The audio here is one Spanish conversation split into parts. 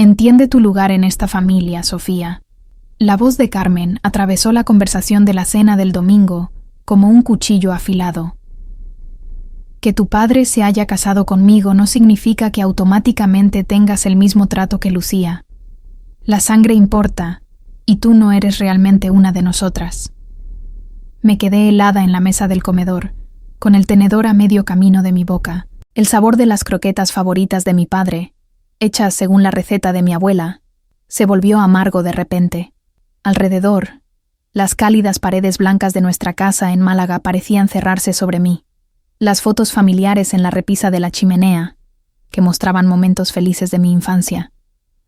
Entiende tu lugar en esta familia, Sofía. La voz de Carmen atravesó la conversación de la cena del domingo como un cuchillo afilado. Que tu padre se haya casado conmigo no significa que automáticamente tengas el mismo trato que Lucía. La sangre importa, y tú no eres realmente una de nosotras. Me quedé helada en la mesa del comedor, con el tenedor a medio camino de mi boca. El sabor de las croquetas favoritas de mi padre, hechas según la receta de mi abuela, se volvió amargo de repente. Alrededor, las cálidas paredes blancas de nuestra casa en Málaga parecían cerrarse sobre mí. Las fotos familiares en la repisa de la chimenea, que mostraban momentos felices de mi infancia,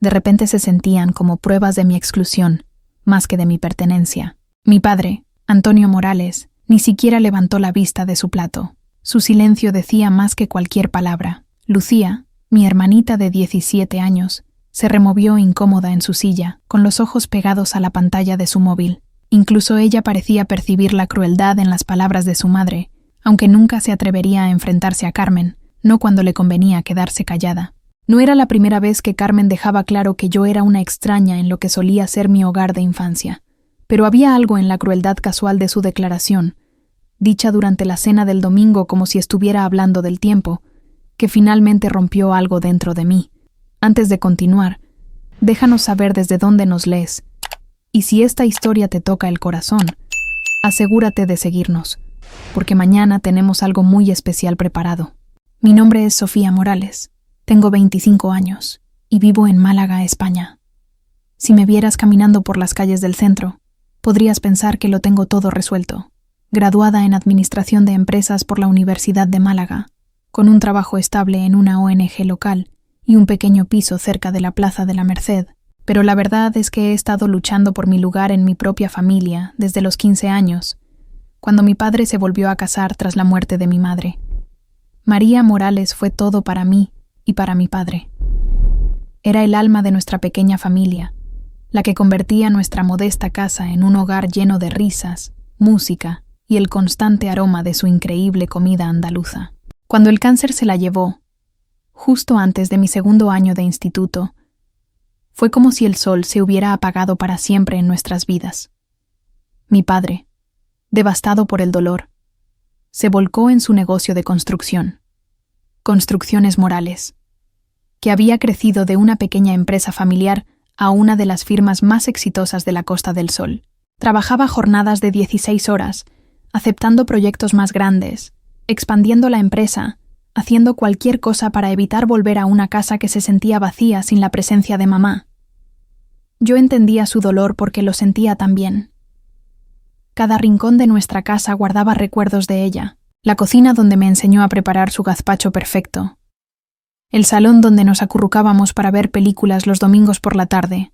de repente se sentían como pruebas de mi exclusión, más que de mi pertenencia. Mi padre, Antonio Morales, ni siquiera levantó la vista de su plato. Su silencio decía más que cualquier palabra. Lucía, mi hermanita de 17 años, se removió incómoda en su silla, con los ojos pegados a la pantalla de su móvil. Incluso ella parecía percibir la crueldad en las palabras de su madre, aunque nunca se atrevería a enfrentarse a Carmen, no cuando le convenía quedarse callada. No era la primera vez que Carmen dejaba claro que yo era una extraña en lo que solía ser mi hogar de infancia, pero había algo en la crueldad casual de su declaración, dicha durante la cena del domingo como si estuviera hablando del tiempo, que finalmente rompió algo dentro de mí. Antes de continuar, déjanos saber desde dónde nos lees, y si esta historia te toca el corazón, asegúrate de seguirnos, porque mañana tenemos algo muy especial preparado. Mi nombre es Sofía Morales, tengo 25 años y vivo en Málaga, España. Si me vieras caminando por las calles del centro, podrías pensar que lo tengo todo resuelto. Graduada en Administración de Empresas por la Universidad de Málaga, con un trabajo estable en una ONG local y un pequeño piso cerca de la Plaza de la Merced, pero la verdad es que he estado luchando por mi lugar en mi propia familia desde los 15 años, cuando mi padre se volvió a casar tras la muerte de mi madre. María Morales fue todo para mí y para mi padre. Era el alma de nuestra pequeña familia, la que convertía nuestra modesta casa en un hogar lleno de risas, música y el constante aroma de su increíble comida andaluza. Cuando el cáncer se la llevó, justo antes de mi segundo año de instituto, fue como si el sol se hubiera apagado para siempre en nuestras vidas. Mi padre, devastado por el dolor, se volcó en su negocio de construcción, Construcciones Morales, que había crecido de una pequeña empresa familiar a una de las firmas más exitosas de la Costa del Sol. Trabajaba jornadas de 16 horas, aceptando proyectos más grandes, expandiendo la empresa, haciendo cualquier cosa para evitar volver a una casa que se sentía vacía sin la presencia de mamá. Yo entendía su dolor porque lo sentía también. Cada rincón de nuestra casa guardaba recuerdos de ella. La cocina donde me enseñó a preparar su gazpacho perfecto. El salón donde nos acurrucábamos para ver películas los domingos por la tarde.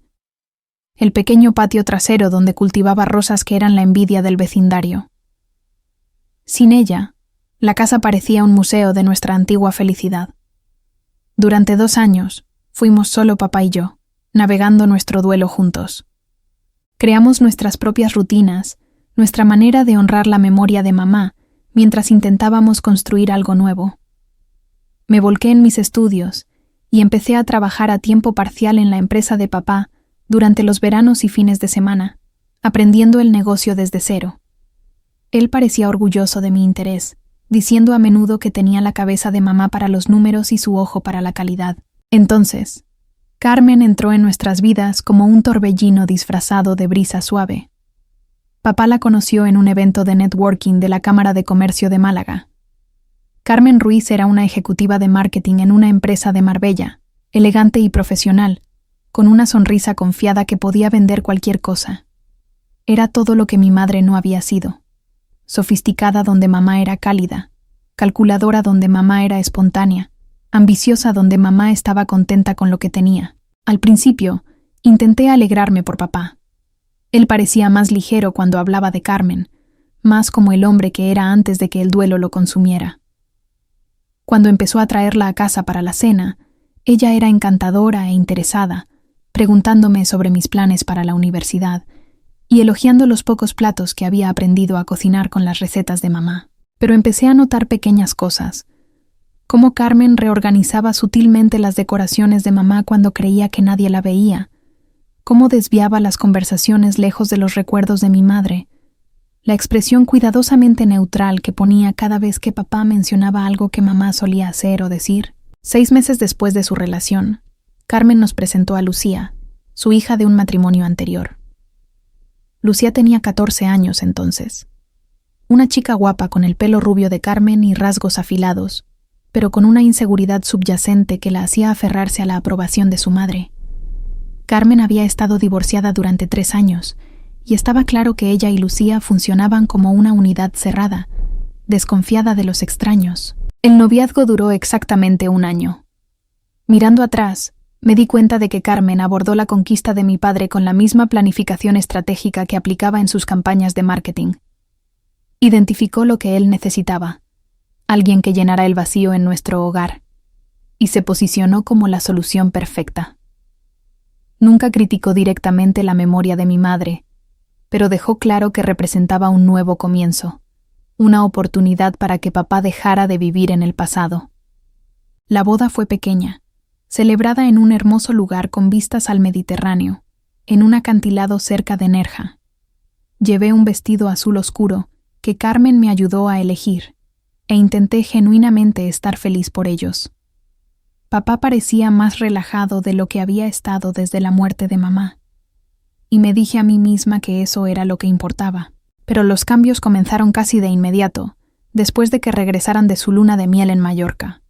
El pequeño patio trasero donde cultivaba rosas que eran la envidia del vecindario. Sin ella, la casa parecía un museo de nuestra antigua felicidad. Durante 2 años, fuimos solo papá y yo, navegando nuestro duelo juntos. Creamos nuestras propias rutinas, nuestra manera de honrar la memoria de mamá, mientras intentábamos construir algo nuevo. Me volqué en mis estudios y empecé a trabajar a tiempo parcial en la empresa de papá durante los veranos y fines de semana, aprendiendo el negocio desde cero. Él parecía orgulloso de mi interés, diciendo a menudo que tenía la cabeza de mamá para los números y su ojo para la calidad. Entonces, Carmen entró en nuestras vidas como un torbellino disfrazado de brisa suave. Papá la conoció en un evento de networking de la Cámara de Comercio de Málaga. Carmen Ruiz era una ejecutiva de marketing en una empresa de Marbella, elegante y profesional, con una sonrisa confiada que podía vender cualquier cosa. Era todo lo que mi madre no había sido. Sofisticada donde mamá era cálida, calculadora donde mamá era espontánea, ambiciosa donde mamá estaba contenta con lo que tenía. Al principio, intenté alegrarme por papá. Él parecía más ligero cuando hablaba de Carmen, más como el hombre que era antes de que el duelo lo consumiera. Cuando empezó a traerla a casa para la cena, ella era encantadora e interesada, preguntándome sobre mis planes para la universidad y elogiando los pocos platos que había aprendido a cocinar con las recetas de mamá. Pero empecé a notar pequeñas cosas, Cómo Carmen reorganizaba sutilmente las decoraciones de mamá cuando creía que nadie la veía. Cómo desviaba las conversaciones lejos de los recuerdos de mi madre. La expresión cuidadosamente neutral que ponía cada vez que papá mencionaba algo que mamá solía hacer o decir. 6 meses después de su relación, Carmen nos presentó a Lucía, su hija de un matrimonio anterior. Lucía tenía 14 años entonces. Una chica guapa con el pelo rubio de Carmen y rasgos afilados, pero con una inseguridad subyacente que la hacía aferrarse a la aprobación de su madre. Carmen había estado divorciada durante 3 años, y estaba claro que ella y Lucía funcionaban como una unidad cerrada, desconfiada de los extraños. El noviazgo duró exactamente 1 año. Mirando atrás, me di cuenta de que Carmen abordó la conquista de mi padre con la misma planificación estratégica que aplicaba en sus campañas de marketing. Identificó lo que él necesitaba, alguien que llenara el vacío en nuestro hogar, y se posicionó como la solución perfecta. Nunca criticó directamente la memoria de mi madre, pero dejó claro que representaba un nuevo comienzo, una oportunidad para que papá dejara de vivir en el pasado. La boda fue pequeña, celebrada en un hermoso lugar con vistas al Mediterráneo, en un acantilado cerca de Nerja. Llevé un vestido azul oscuro que Carmen me ayudó a elegir, e intenté genuinamente estar feliz por ellos. Papá parecía más relajado de lo que había estado desde la muerte de mamá, y me dije a mí misma que eso era lo que importaba. Pero los cambios comenzaron casi de inmediato, después de que regresaran de su luna de miel en Mallorca.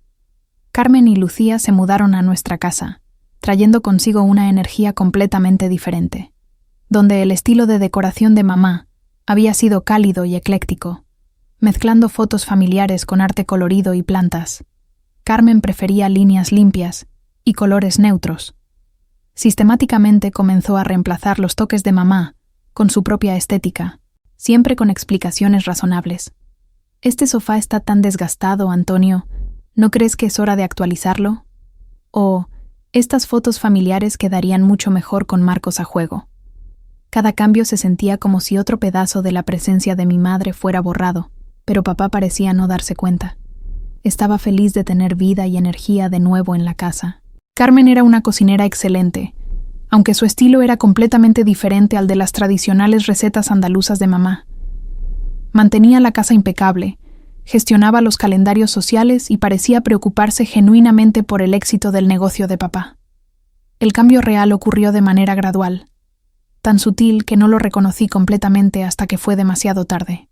Carmen y Lucía se mudaron a nuestra casa, trayendo consigo una energía completamente diferente, donde el estilo de decoración de mamá había sido cálido y ecléctico, mezclando fotos familiares con arte colorido y plantas. Carmen prefería líneas limpias y colores neutros. Sistemáticamente comenzó a reemplazar los toques de mamá con su propia estética, siempre con explicaciones razonables. «Este sofá está tan desgastado, Antonio, ¿no crees que es hora de actualizarlo?» O «Estas fotos familiares quedarían mucho mejor con marcos a juego». Cada cambio se sentía como si otro pedazo de la presencia de mi madre fuera borrado, pero papá parecía no darse cuenta. Estaba feliz de tener vida y energía de nuevo en la casa. Carmen era una cocinera excelente, aunque su estilo era completamente diferente al de las tradicionales recetas andaluzas de mamá. Mantenía la casa impecable, gestionaba los calendarios sociales y parecía preocuparse genuinamente por el éxito del negocio de papá. El cambio real ocurrió de manera gradual, tan sutil que no lo reconocí completamente hasta que fue demasiado tarde.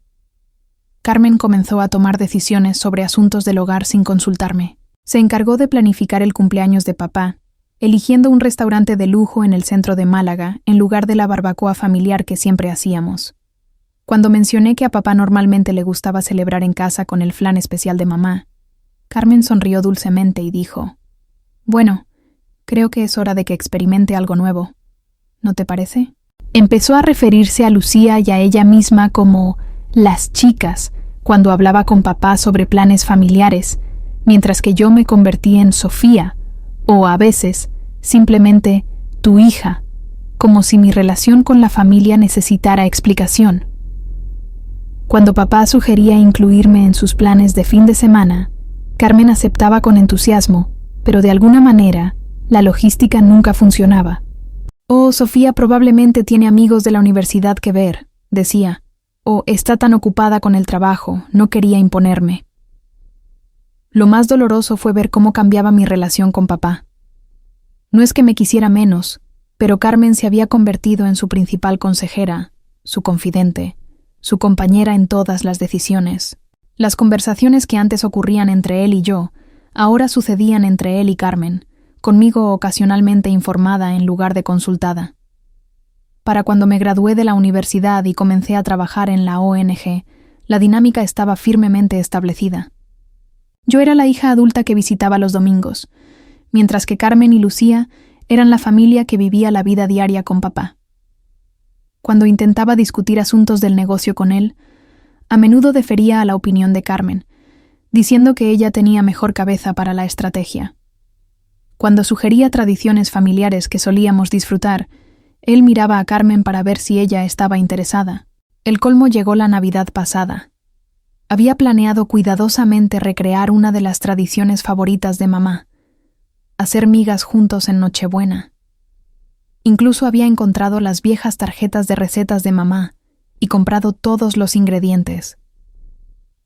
Carmen comenzó a tomar decisiones sobre asuntos del hogar sin consultarme. Se encargó de planificar el cumpleaños de papá, eligiendo un restaurante de lujo en el centro de Málaga en lugar de la barbacoa familiar que siempre hacíamos. Cuando mencioné que a papá normalmente le gustaba celebrar en casa con el flan especial de mamá, Carmen sonrió dulcemente y dijo: «Bueno, creo que es hora de que experimente algo nuevo. ¿No te parece?» Empezó a referirse a Lucía y a ella misma como «las chicas» cuando hablaba con papá sobre planes familiares, mientras que yo me convertí en Sofía, o a veces, simplemente, tu hija, como si mi relación con la familia necesitara explicación. Cuando papá sugería incluirme en sus planes de fin de semana, Carmen aceptaba con entusiasmo, pero de alguna manera, la logística nunca funcionaba. «Oh, Sofía probablemente tiene amigos de la universidad que ver», decía, «o está tan ocupada con el trabajo, no quería imponerme». Lo más doloroso fue ver cómo cambiaba mi relación con papá. No es que me quisiera menos, pero Carmen se había convertido en su principal consejera, su confidente, su compañera en todas las decisiones. Las conversaciones que antes ocurrían entre él y yo, ahora sucedían entre él y Carmen, conmigo ocasionalmente informada en lugar de consultada. Para cuando me gradué de la universidad y comencé a trabajar en la ONG, la dinámica estaba firmemente establecida. Yo era la hija adulta que visitaba los domingos, mientras que Carmen y Lucía eran la familia que vivía la vida diaria con papá. Cuando intentaba discutir asuntos del negocio con él, a menudo defería a la opinión de Carmen, diciendo que ella tenía mejor cabeza para la estrategia. Cuando sugería tradiciones familiares que solíamos disfrutar, él miraba a Carmen para ver si ella estaba interesada. El colmo llegó la Navidad pasada. Había planeado cuidadosamente recrear una de las tradiciones favoritas de mamá, hacer migas juntos en Nochebuena. Incluso había encontrado las viejas tarjetas de recetas de mamá y comprado todos los ingredientes.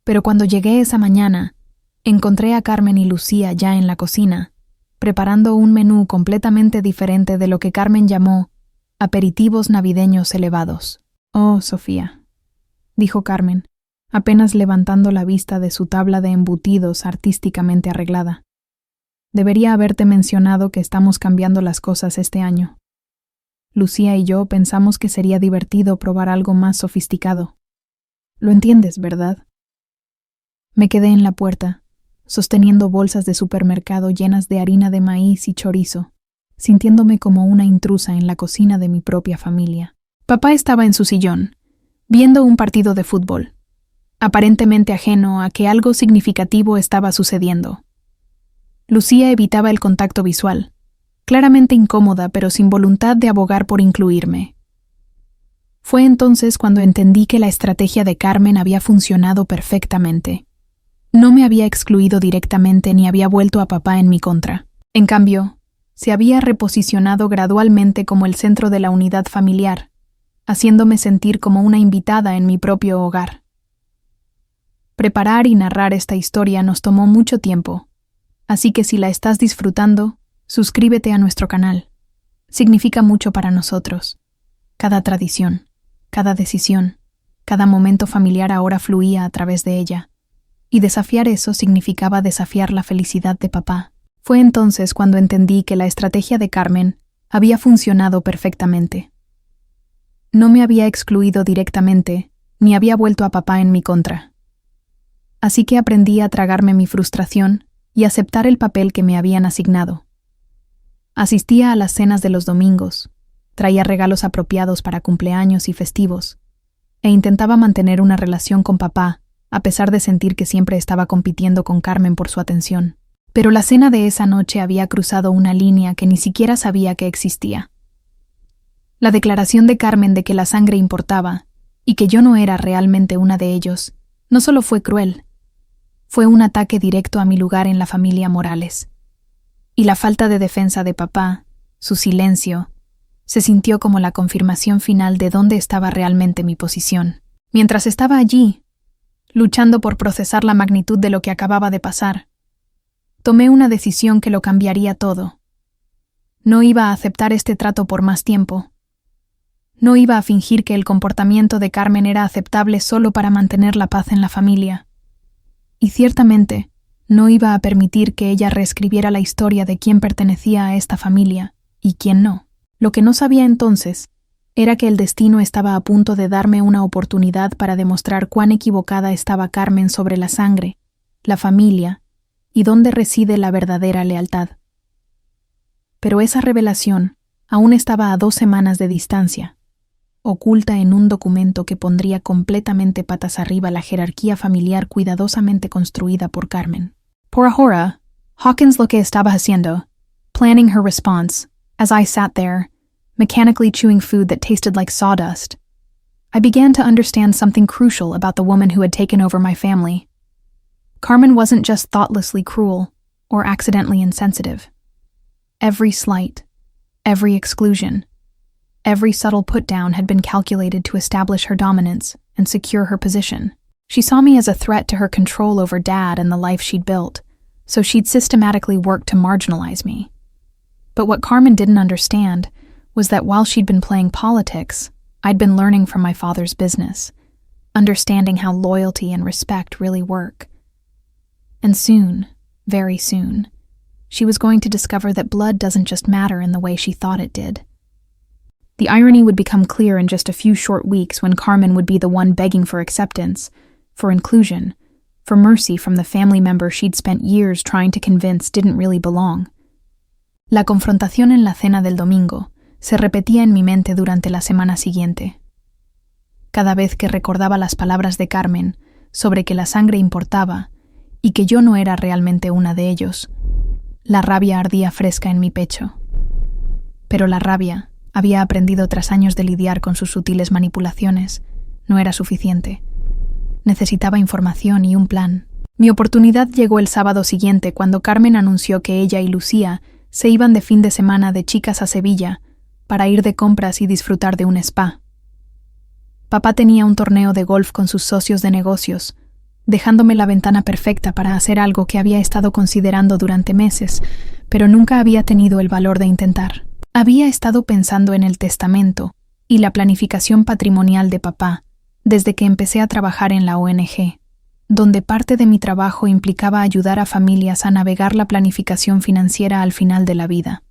Pero cuando llegué esa mañana, encontré a Carmen y Lucía ya en la cocina, preparando un menú completamente diferente de lo que Carmen llamó aperitivos navideños elevados. «Oh, Sofía», dijo Carmen, apenas levantando la vista de su tabla de embutidos artísticamente arreglada. «Debería haberte mencionado que estamos cambiando las cosas este año. Lucía y yo pensamos que sería divertido probar algo más sofisticado. Lo entiendes, ¿verdad?» Me quedé en la puerta, sosteniendo bolsas de supermercado llenas de harina de maíz y chorizo, sintiéndome como una intrusa en la cocina de mi propia familia. Papá estaba en su sillón, viendo un partido de fútbol, aparentemente ajeno a que algo significativo estaba sucediendo. Lucía evitaba el contacto visual, claramente incómoda pero sin voluntad de abogar por incluirme. Fue entonces cuando entendí que la estrategia de Carmen había funcionado perfectamente. No me había excluido directamente ni había vuelto a papá en mi contra. En cambio, se había reposicionado gradualmente como el centro de la unidad familiar, haciéndome sentir como una invitada en mi propio hogar. Preparar y narrar esta historia nos tomó mucho tiempo, así que si la estás disfrutando, suscríbete a nuestro canal. Significa mucho para nosotros. Cada tradición, cada decisión, cada momento familiar ahora fluía a través de ella, y desafiar eso significaba desafiar la felicidad de papá. Fue entonces cuando entendí que la estrategia de Carmen había funcionado perfectamente. No me había excluido directamente, ni había vuelto a papá en mi contra. Así que aprendí a tragarme mi frustración y aceptar el papel que me habían asignado. Asistía a las cenas de los domingos, traía regalos apropiados para cumpleaños y festivos, e intentaba mantener una relación con papá, a pesar de sentir que siempre estaba compitiendo con Carmen por su atención. Pero la cena de esa noche había cruzado una línea que ni siquiera sabía que existía. La declaración de Carmen de que la sangre importaba, y que yo no era realmente una de ellos, no solo fue cruel, fue un ataque directo a mi lugar en la familia Morales. Y la falta de defensa de papá, su silencio, se sintió como la confirmación final de dónde estaba realmente mi posición. Mientras estaba allí, luchando por procesar la magnitud de lo que acababa de pasar, tomé una decisión que lo cambiaría todo. No iba a aceptar este trato por más tiempo. No iba a fingir que el comportamiento de Carmen era aceptable solo para mantener la paz en la familia. Y ciertamente, no iba a permitir que ella reescribiera la historia de quién pertenecía a esta familia y quién no. Lo que no sabía entonces era que el destino estaba a punto de darme una oportunidad para demostrar cuán equivocada estaba Carmen sobre la sangre, la familia y dónde reside la verdadera lealtad. Pero esa revelación aún estaba a 2 semanas de distancia, oculta en un documento que pondría completamente patas arriba la jerarquía familiar cuidadosamente construida por Carmen. Por ahora, Hawkins lo que estaba haciendo, planning her response, as I sat there, mechanically chewing food that tasted like sawdust, I began to understand something crucial about the woman who had taken over my family. Carmen wasn't just thoughtlessly cruel or accidentally insensitive. Every slight, every exclusion, every subtle put-down had been calculated to establish her dominance and secure her position. She saw me as a threat to her control over Dad and the life she'd built, so she'd systematically worked to marginalize me. But what Carmen didn't understand was that while she'd been playing politics, I'd been learning from my father's business, understanding how loyalty and respect really work. And soon, very soon, she was going to discover that blood doesn't just matter in the way she thought it did. The irony would become clear in just a few short weeks when Carmen would be the one begging for acceptance, for inclusion, for mercy from the family member she'd spent years trying to convince didn't really belong. La confrontación en la cena del domingo se repetía en mi mente durante la semana siguiente. Cada vez que recordaba las palabras de Carmen sobre que la sangre importaba y que yo no era realmente una de ellos, la rabia ardía fresca en mi pecho. Pero la rabia, había aprendido tras años de lidiar con sus sutiles manipulaciones, no era suficiente. Necesitaba información y un plan. Mi oportunidad llegó el sábado siguiente cuando Carmen anunció que ella y Lucía se iban de fin de semana de chicas a Sevilla para ir de compras y disfrutar de un spa. Papá tenía un torneo de golf con sus socios de negocios, dejándome la ventana perfecta para hacer algo que había estado considerando durante meses, pero nunca había tenido el valor de intentar. Había estado pensando en el testamento y la planificación patrimonial de papá desde que empecé a trabajar en la ONG, donde parte de mi trabajo implicaba ayudar a familias a navegar la planificación financiera al final de la vida.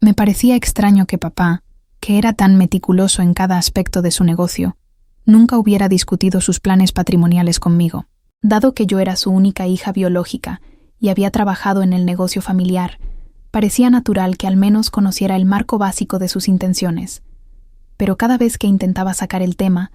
Me parecía extraño que papá, que era tan meticuloso en cada aspecto de su negocio, nunca hubiera discutido sus planes patrimoniales conmigo. Dado que yo era su única hija biológica y había trabajado en el negocio familiar, parecía natural que al menos conociera el marco básico de sus intenciones. Pero cada vez que intentaba sacar el tema,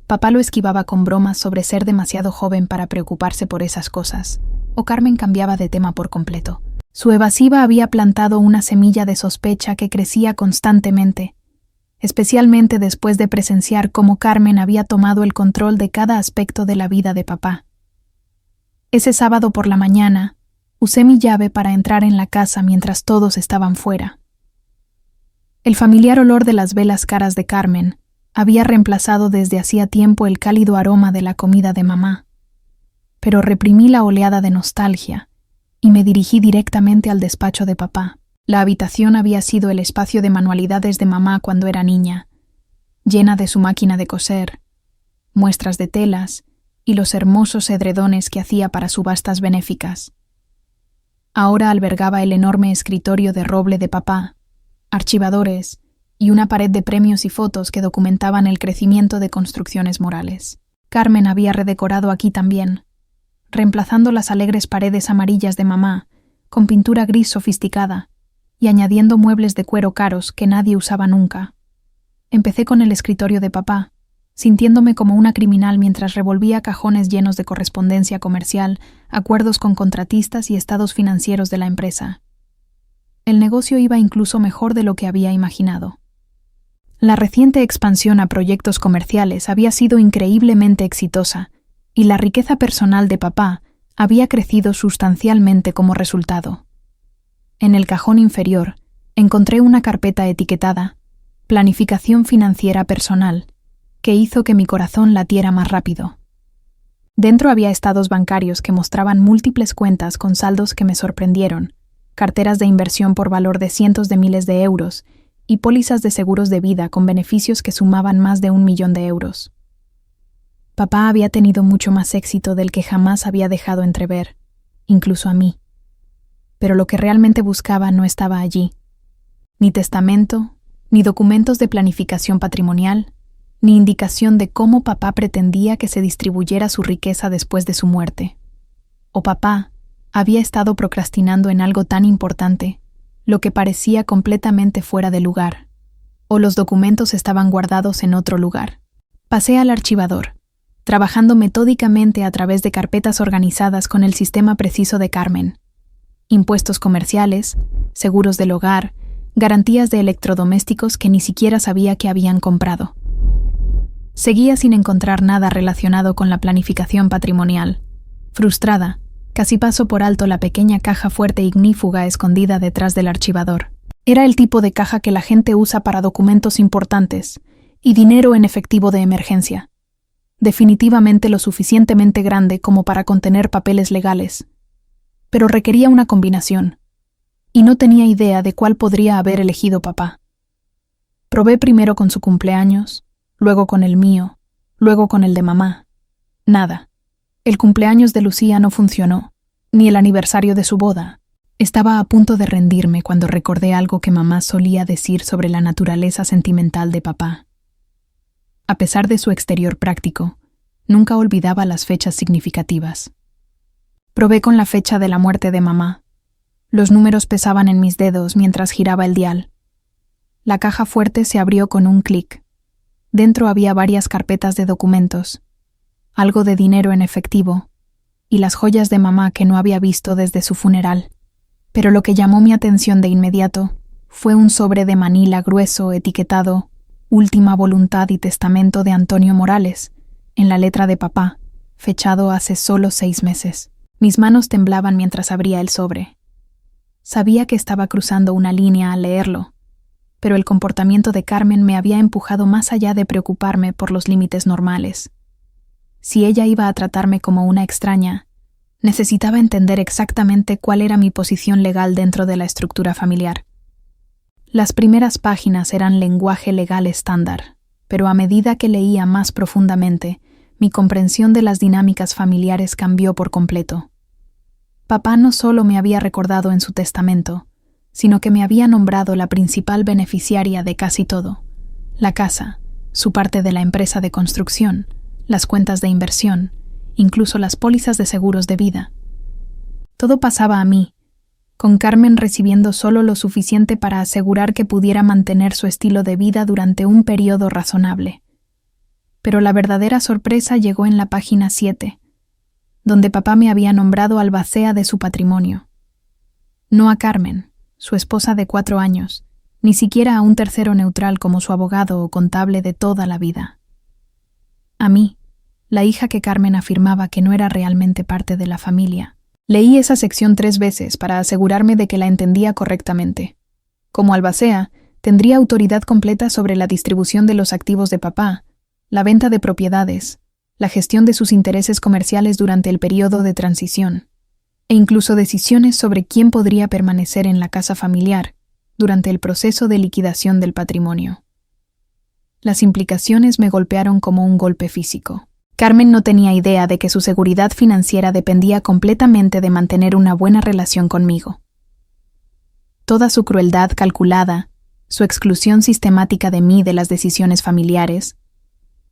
papá lo esquivaba con bromas sobre ser demasiado joven para preocuparse por esas cosas, o Carmen cambiaba de tema por completo. Su evasiva había plantado una semilla de sospecha que crecía constantemente, especialmente después de presenciar cómo Carmen había tomado el control de cada aspecto de la vida de papá. Ese sábado por la mañana, usé mi llave para entrar en la casa mientras todos estaban fuera. El familiar olor de las velas caras de Carmen había reemplazado desde hacía tiempo el cálido aroma de la comida de mamá, pero reprimí la oleada de nostalgia y me dirigí directamente al despacho de papá. La habitación había sido el espacio de manualidades de mamá cuando era niña, llena de su máquina de coser, muestras de telas y los hermosos edredones que hacía para subastas benéficas. Ahora albergaba el enorme escritorio de roble de papá, archivadores y una pared de premios y fotos que documentaban el crecimiento de construcciones morales. Carmen había redecorado aquí también, reemplazando las alegres paredes amarillas de mamá con pintura gris sofisticada y añadiendo muebles de cuero caros que nadie usaba nunca. Empecé con el escritorio de papá, sintiéndome como una criminal mientras revolvía cajones llenos de correspondencia comercial, acuerdos con contratistas y estados financieros de la empresa. El negocio iba incluso mejor de lo que había imaginado. La reciente expansión a proyectos comerciales había sido increíblemente exitosa, y la riqueza personal de papá había crecido sustancialmente como resultado. En el cajón inferior encontré una carpeta etiquetada Planificación financiera personal, que hizo que mi corazón latiera más rápido. Dentro había estados bancarios que mostraban múltiples cuentas con saldos que me sorprendieron, carteras de inversión por valor de cientos de miles de euros y pólizas de seguros de vida con beneficios que sumaban más de 1 millón de euros. Papá había tenido mucho más éxito del que jamás había dejado entrever, incluso a mí. Pero lo que realmente buscaba no estaba allí. Ni testamento, ni documentos de planificación patrimonial, ni indicación de cómo papá pretendía que se distribuyera su riqueza después de su muerte. O papá había estado procrastinando en algo tan importante, lo que parecía completamente fuera de lugar, o los documentos estaban guardados en otro lugar. Pasé al archivador, trabajando metódicamente a través de carpetas organizadas con el sistema preciso de Carmen. Impuestos comerciales, seguros del hogar, garantías de electrodomésticos que ni siquiera sabía que habían comprado. Seguía sin encontrar nada relacionado con la planificación patrimonial. Frustrada, casi paso por alto la pequeña caja fuerte ignífuga escondida detrás del archivador. Era el tipo de caja que la gente usa para documentos importantes y dinero en efectivo de emergencia. Definitivamente lo suficientemente grande como para contener papeles legales. Pero requería una combinación, y no tenía idea de cuál podría haber elegido papá. Probé primero con su cumpleaños, luego con el mío, luego con el de mamá. Nada. El cumpleaños de Lucía no funcionó, ni el aniversario de su boda. Estaba a punto de rendirme cuando recordé algo que mamá solía decir sobre la naturaleza sentimental de papá. A pesar de su exterior práctico, nunca olvidaba las fechas significativas. Probé con la fecha de la muerte de mamá. Los números pesaban en mis dedos mientras giraba el dial. La caja fuerte se abrió con un clic. Dentro había varias carpetas de documentos, algo de dinero en efectivo y las joyas de mamá que no había visto desde su funeral. Pero lo que llamó mi atención de inmediato fue un sobre de manila grueso etiquetado Última voluntad y testamento de Antonio Morales, en la letra de papá, fechado hace solo 6 meses. Mis manos temblaban mientras abría el sobre. Sabía que estaba cruzando una línea al leerlo, pero el comportamiento de Carmen me había empujado más allá de preocuparme por los límites normales. Si ella iba a tratarme como una extraña, necesitaba entender exactamente cuál era mi posición legal dentro de la estructura familiar. Las primeras páginas eran lenguaje legal estándar, pero a medida que leía más profundamente, mi comprensión de las dinámicas familiares cambió por completo. Papá no solo me había recordado en su testamento, sino que me había nombrado la principal beneficiaria de casi todo: la casa, su parte de la empresa de construcción, las cuentas de inversión, incluso las pólizas de seguros de vida. Todo pasaba a mí, con Carmen recibiendo solo lo suficiente para asegurar que pudiera mantener su estilo de vida durante un periodo razonable. Pero la verdadera sorpresa llegó en la página 7, donde papá me había nombrado albacea de su patrimonio. No a Carmen, su esposa de 4 años, ni siquiera a un tercero neutral como su abogado o contable de toda la vida. A mí, la hija que Carmen afirmaba que no era realmente parte de la familia. Leí esa sección 3 veces para asegurarme de que la entendía correctamente. Como albacea, tendría autoridad completa sobre la distribución de los activos de papá, la venta de propiedades, la gestión de sus intereses comerciales durante el periodo de transición, e incluso decisiones sobre quién podría permanecer en la casa familiar durante el proceso de liquidación del patrimonio. Las implicaciones me golpearon como un golpe físico. Carmen no tenía idea de que su seguridad financiera dependía completamente de mantener una buena relación conmigo. Toda su crueldad calculada, su exclusión sistemática de mí de las decisiones familiares,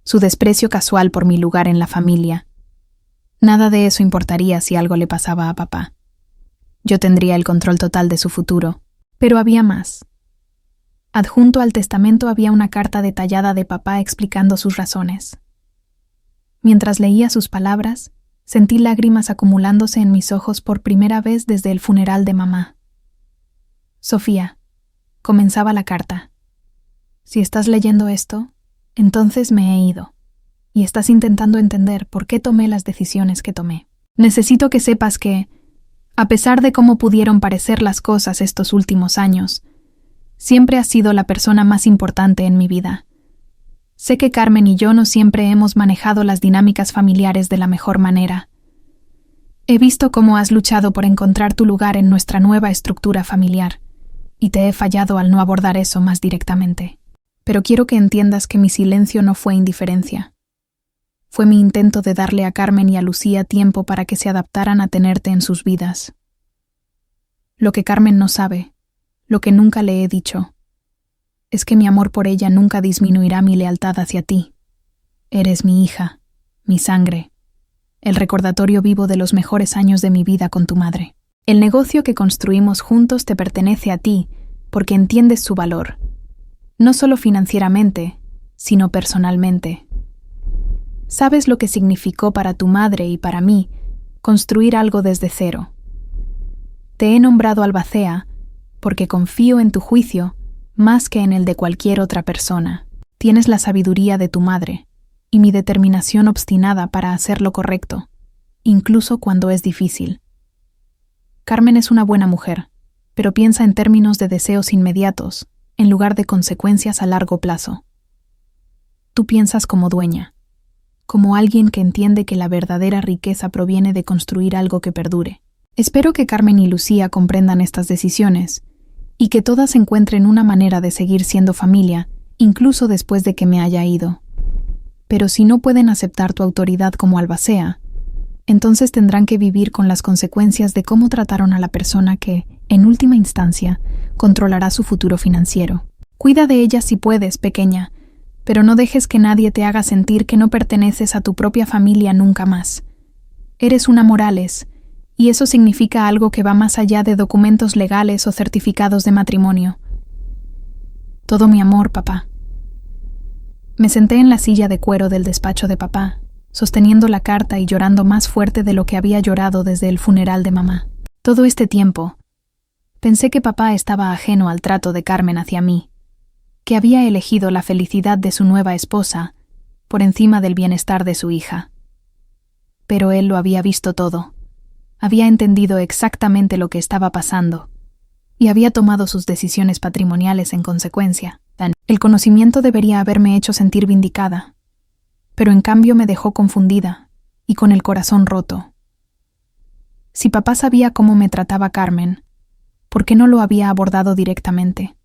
su desprecio casual por mi lugar en la familia, nada de eso importaría si algo le pasaba a papá. Yo tendría el control total de su futuro, pero había más. Adjunto al testamento había una carta detallada de papá explicando sus razones. Mientras leía sus palabras, sentí lágrimas acumulándose en mis ojos por primera vez desde el funeral de mamá. Sofía, comenzaba la carta. Si estás leyendo esto, entonces me he ido, y estás intentando entender por qué tomé las decisiones que tomé. Necesito que sepas que, a pesar de cómo pudieron parecer las cosas estos últimos años, siempre has sido la persona más importante en mi vida. Sé que Carmen y yo no siempre hemos manejado las dinámicas familiares de la mejor manera. He visto cómo has luchado por encontrar tu lugar en nuestra nueva estructura familiar, y te he fallado al no abordar eso más directamente. Pero quiero que entiendas que mi silencio no fue indiferencia. Fue mi intento de darle a Carmen y a Lucía tiempo para que se adaptaran a tenerte en sus vidas. Lo que Carmen no sabe, lo que nunca le he dicho, es que mi amor por ella nunca disminuirá mi lealtad hacia ti. Eres mi hija, mi sangre, el recordatorio vivo de los mejores años de mi vida con tu madre. El negocio que construimos juntos te pertenece a ti porque entiendes su valor, no solo financieramente, sino personalmente. Sabes lo que significó para tu madre y para mí construir algo desde cero. Te he nombrado albacea porque confío en tu juicio más que en el de cualquier otra persona. Tienes la sabiduría de tu madre y mi determinación obstinada para hacer lo correcto, incluso cuando es difícil. Carmen es una buena mujer, pero piensa en términos de deseos inmediatos, en lugar de consecuencias a largo plazo. Tú piensas como dueña, como alguien que entiende que la verdadera riqueza proviene de construir algo que perdure. Espero que Carmen y Lucía comprendan estas decisiones y que todas encuentren una manera de seguir siendo familia, incluso después de que me haya ido. Pero si no pueden aceptar tu autoridad como albacea, entonces tendrán que vivir con las consecuencias de cómo trataron a la persona que, en última instancia, controlará su futuro financiero. Cuida de ella si puedes, pequeña, pero no dejes que nadie te haga sentir que no perteneces a tu propia familia nunca más. Eres una Morales, y eso significa algo que va más allá de documentos legales o certificados de matrimonio. Todo mi amor, papá. Me senté en la silla de cuero del despacho de papá, sosteniendo la carta y llorando más fuerte de lo que había llorado desde el funeral de mamá. Todo este tiempo, pensé que papá estaba ajeno al trato de Carmen hacia mí, que había elegido la felicidad de su nueva esposa por encima del bienestar de su hija. Pero él lo había visto todo. Había entendido exactamente lo que estaba pasando y había tomado sus decisiones patrimoniales en consecuencia. El conocimiento debería haberme hecho sentir vindicada, pero en cambio me dejó confundida y con el corazón roto. Si papá sabía cómo me trataba Carmen, ¿por qué no lo había abordado directamente?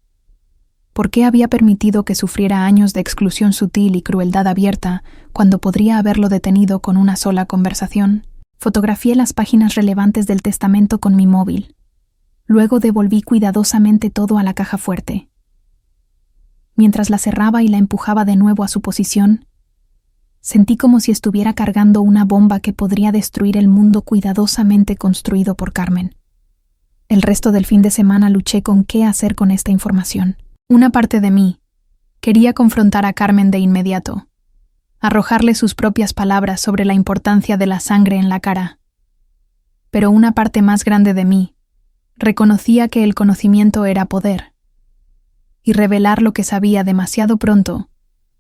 ¿Por qué había permitido que sufriera años de exclusión sutil y crueldad abierta cuando podría haberlo detenido con una sola conversación? Fotografié las páginas relevantes del testamento con mi móvil. Luego devolví cuidadosamente todo a la caja fuerte. Mientras la cerraba y la empujaba de nuevo a su posición, sentí como si estuviera cargando una bomba que podría destruir el mundo cuidadosamente construido por Carmen. El resto del fin de semana luché con qué hacer con esta información. Una parte de mí quería confrontar a Carmen de inmediato, arrojarle sus propias palabras sobre la importancia de la sangre en la cara. Pero una parte más grande de mí reconocía que el conocimiento era poder, y revelar lo que sabía demasiado pronto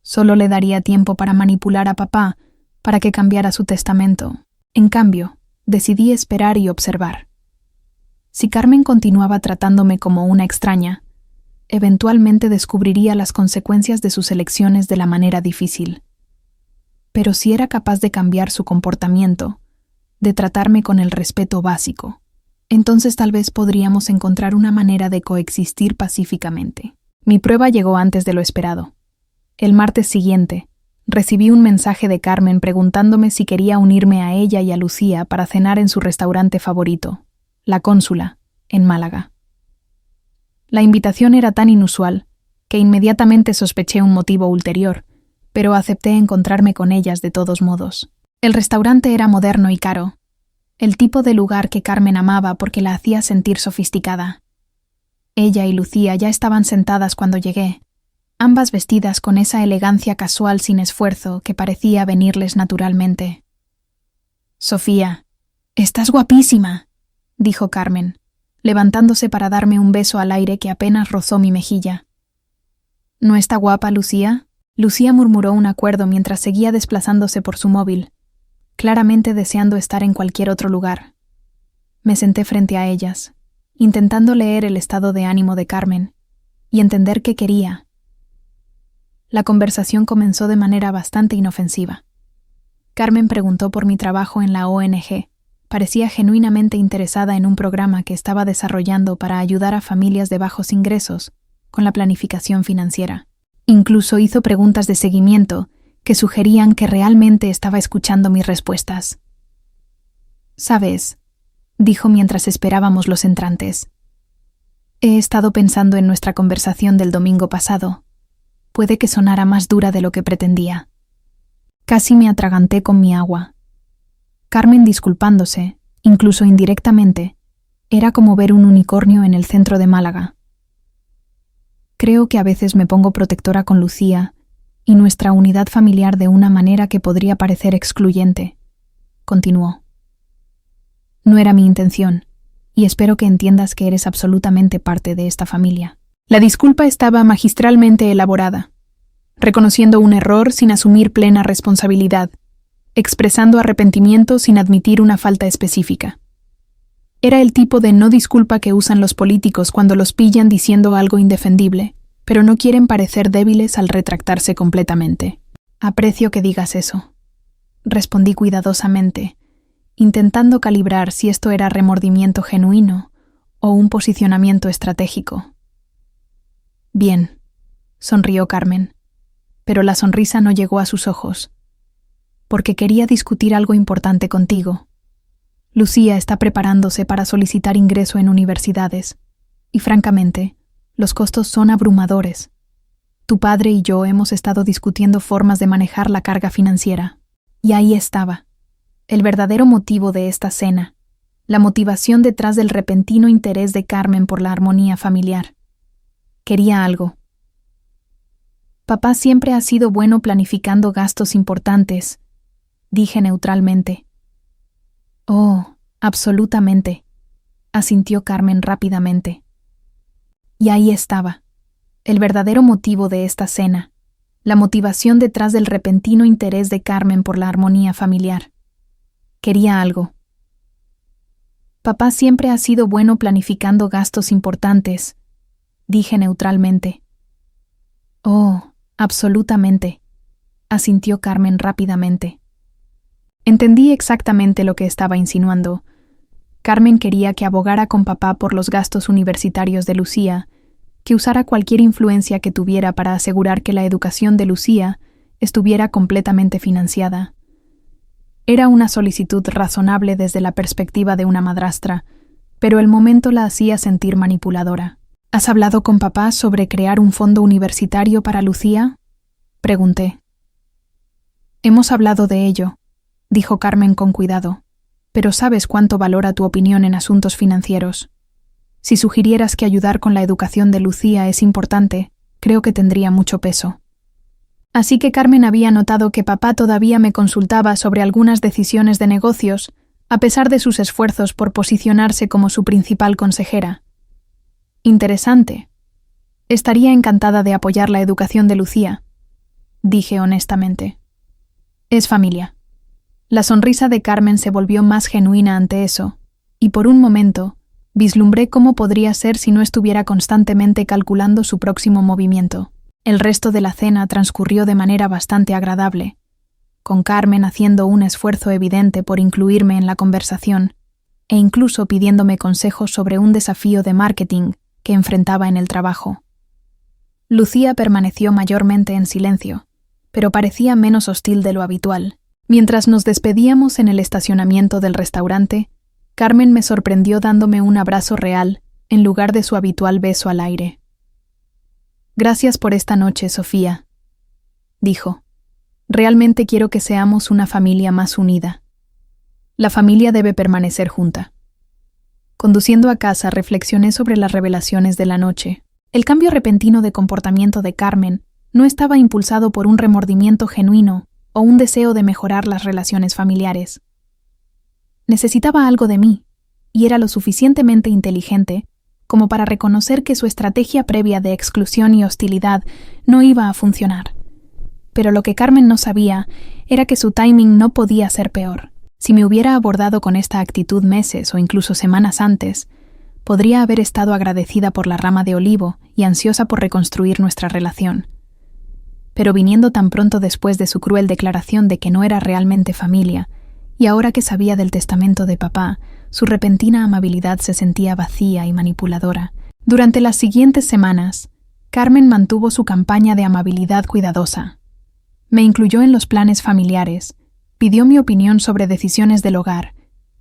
solo le daría tiempo para manipular a papá para que cambiara su testamento. En cambio, decidí esperar y observar. Si Carmen continuaba tratándome como una extraña, eventualmente descubriría las consecuencias de sus elecciones de la manera difícil. Pero si era capaz de cambiar su comportamiento, de tratarme con el respeto básico, entonces tal vez podríamos encontrar una manera de coexistir pacíficamente. Mi prueba llegó antes de lo esperado. El martes siguiente, recibí un mensaje de Carmen preguntándome si quería unirme a ella y a Lucía para cenar en su restaurante favorito, La Cónsula, en Málaga. La invitación era tan inusual que inmediatamente sospeché un motivo ulterior, pero acepté encontrarme con ellas de todos modos. El restaurante era moderno y caro, el tipo de lugar que Carmen amaba porque la hacía sentir sofisticada. Ella y Lucía ya estaban sentadas cuando llegué, ambas vestidas con esa elegancia casual sin esfuerzo que parecía venirles naturalmente. «Sofía, estás guapísima», dijo Carmen, levantándose para darme un beso al aire que apenas rozó mi mejilla. «¿No está guapa, Lucía?». Lucía murmuró un acuerdo mientras seguía desplazándose por su móvil, claramente deseando estar en cualquier otro lugar. Me senté frente a ellas, intentando leer el estado de ánimo de Carmen y entender qué quería. La conversación comenzó de manera bastante inofensiva. Carmen preguntó por mi trabajo en la ONG. Parecía genuinamente interesada en un programa que estaba desarrollando para ayudar a familias de bajos ingresos con la planificación financiera. Incluso hizo preguntas de seguimiento que sugerían que realmente estaba escuchando mis respuestas. «¿Sabes?», dijo mientras esperábamos los entrantes. «He estado pensando en nuestra conversación del domingo pasado. Puede que sonara más dura de lo que pretendía». Casi me atraganté con mi agua. Carmen disculpándose, incluso indirectamente, era como ver un unicornio en el centro de Málaga. «Creo que a veces me pongo protectora con Lucía y nuestra unidad familiar de una manera que podría parecer excluyente», continuó. «No era mi intención, y espero que entiendas que eres absolutamente parte de esta familia». La disculpa estaba magistralmente elaborada, reconociendo un error sin asumir plena responsabilidad, expresando arrepentimiento sin admitir una falta específica. Era el tipo de no disculpa que usan los políticos cuando los pillan diciendo algo indefendible, pero no quieren parecer débiles al retractarse completamente. «Aprecio que digas eso», respondí cuidadosamente, intentando calibrar si esto era remordimiento genuino o un posicionamiento estratégico. «Bien», sonrió Carmen, pero la sonrisa no llegó a sus ojos, «porque quería discutir algo importante contigo. Lucía está preparándose para solicitar ingreso en universidades, y francamente, los costos son abrumadores. Tu padre y yo hemos estado discutiendo formas de manejar la carga financiera. Y ahí estaba, el verdadero motivo de esta cena, la motivación detrás del repentino interés de Carmen por la armonía familiar. Quería algo. Papá siempre ha sido bueno planificando gastos importantes, dije neutralmente. «Oh, absolutamente», asintió Carmen rápidamente. Y ahí estaba, el verdadero motivo de esta cena, la motivación detrás del repentino interés de Carmen por la armonía familiar. Quería algo. Papá siempre ha sido bueno planificando gastos importantes, dije neutralmente. Oh, absolutamente, asintió Carmen rápidamente. Entendí exactamente lo que estaba insinuando. Carmen quería que abogara con papá por los gastos universitarios de Lucía, que usara cualquier influencia que tuviera para asegurar que la educación de Lucía estuviera completamente financiada. Era una solicitud razonable desde la perspectiva de una madrastra, pero el momento la hacía sentir manipuladora. ¿Has hablado con papá sobre crear un fondo universitario para Lucía?, pregunté. Hemos hablado de ello, dijo Carmen con cuidado, pero sabes cuánto valora tu opinión en asuntos financieros. Si sugirieras que ayudar con la educación de Lucía es importante, creo que tendría mucho peso. Así que Carmen había notado que papá todavía me consultaba sobre algunas decisiones de negocios, a pesar de sus esfuerzos por posicionarse como su principal consejera. Interesante. Estaría encantada de apoyar la educación de Lucía, dije honestamente. Es familia. La sonrisa de Carmen se volvió más genuina ante eso, y por un momento vislumbré cómo podría ser si no estuviera constantemente calculando su próximo movimiento. El resto de la cena transcurrió de manera bastante agradable, con Carmen haciendo un esfuerzo evidente por incluirme en la conversación e incluso pidiéndome consejos sobre un desafío de marketing que enfrentaba en el trabajo. Lucía permaneció mayormente en silencio, pero parecía menos hostil de lo habitual. Mientras nos despedíamos en el estacionamiento del restaurante, Carmen me sorprendió dándome un abrazo real en lugar de su habitual beso al aire. Gracias por esta noche, Sofía, dijo. Realmente quiero que seamos una familia más unida. La familia debe permanecer junta. Conduciendo a casa, reflexioné sobre las revelaciones de la noche. El cambio repentino de comportamiento de Carmen no estaba impulsado por un remordimiento genuino o un deseo de mejorar las relaciones familiares. Necesitaba algo de mí, y era lo suficientemente inteligente como para reconocer que su estrategia previa de exclusión y hostilidad no iba a funcionar. Pero lo que Carmen no sabía era que su timing no podía ser peor. Si me hubiera abordado con esta actitud meses o incluso semanas antes, podría haber estado agradecida por la rama de olivo y ansiosa por reconstruir nuestra relación. Pero viniendo tan pronto después de su cruel declaración de que no era realmente familia, y ahora que sabía del testamento de papá, su repentina amabilidad se sentía vacía y manipuladora. Durante las siguientes semanas, Carmen mantuvo su campaña de amabilidad cuidadosa. Me incluyó en los planes familiares, pidió mi opinión sobre decisiones del hogar,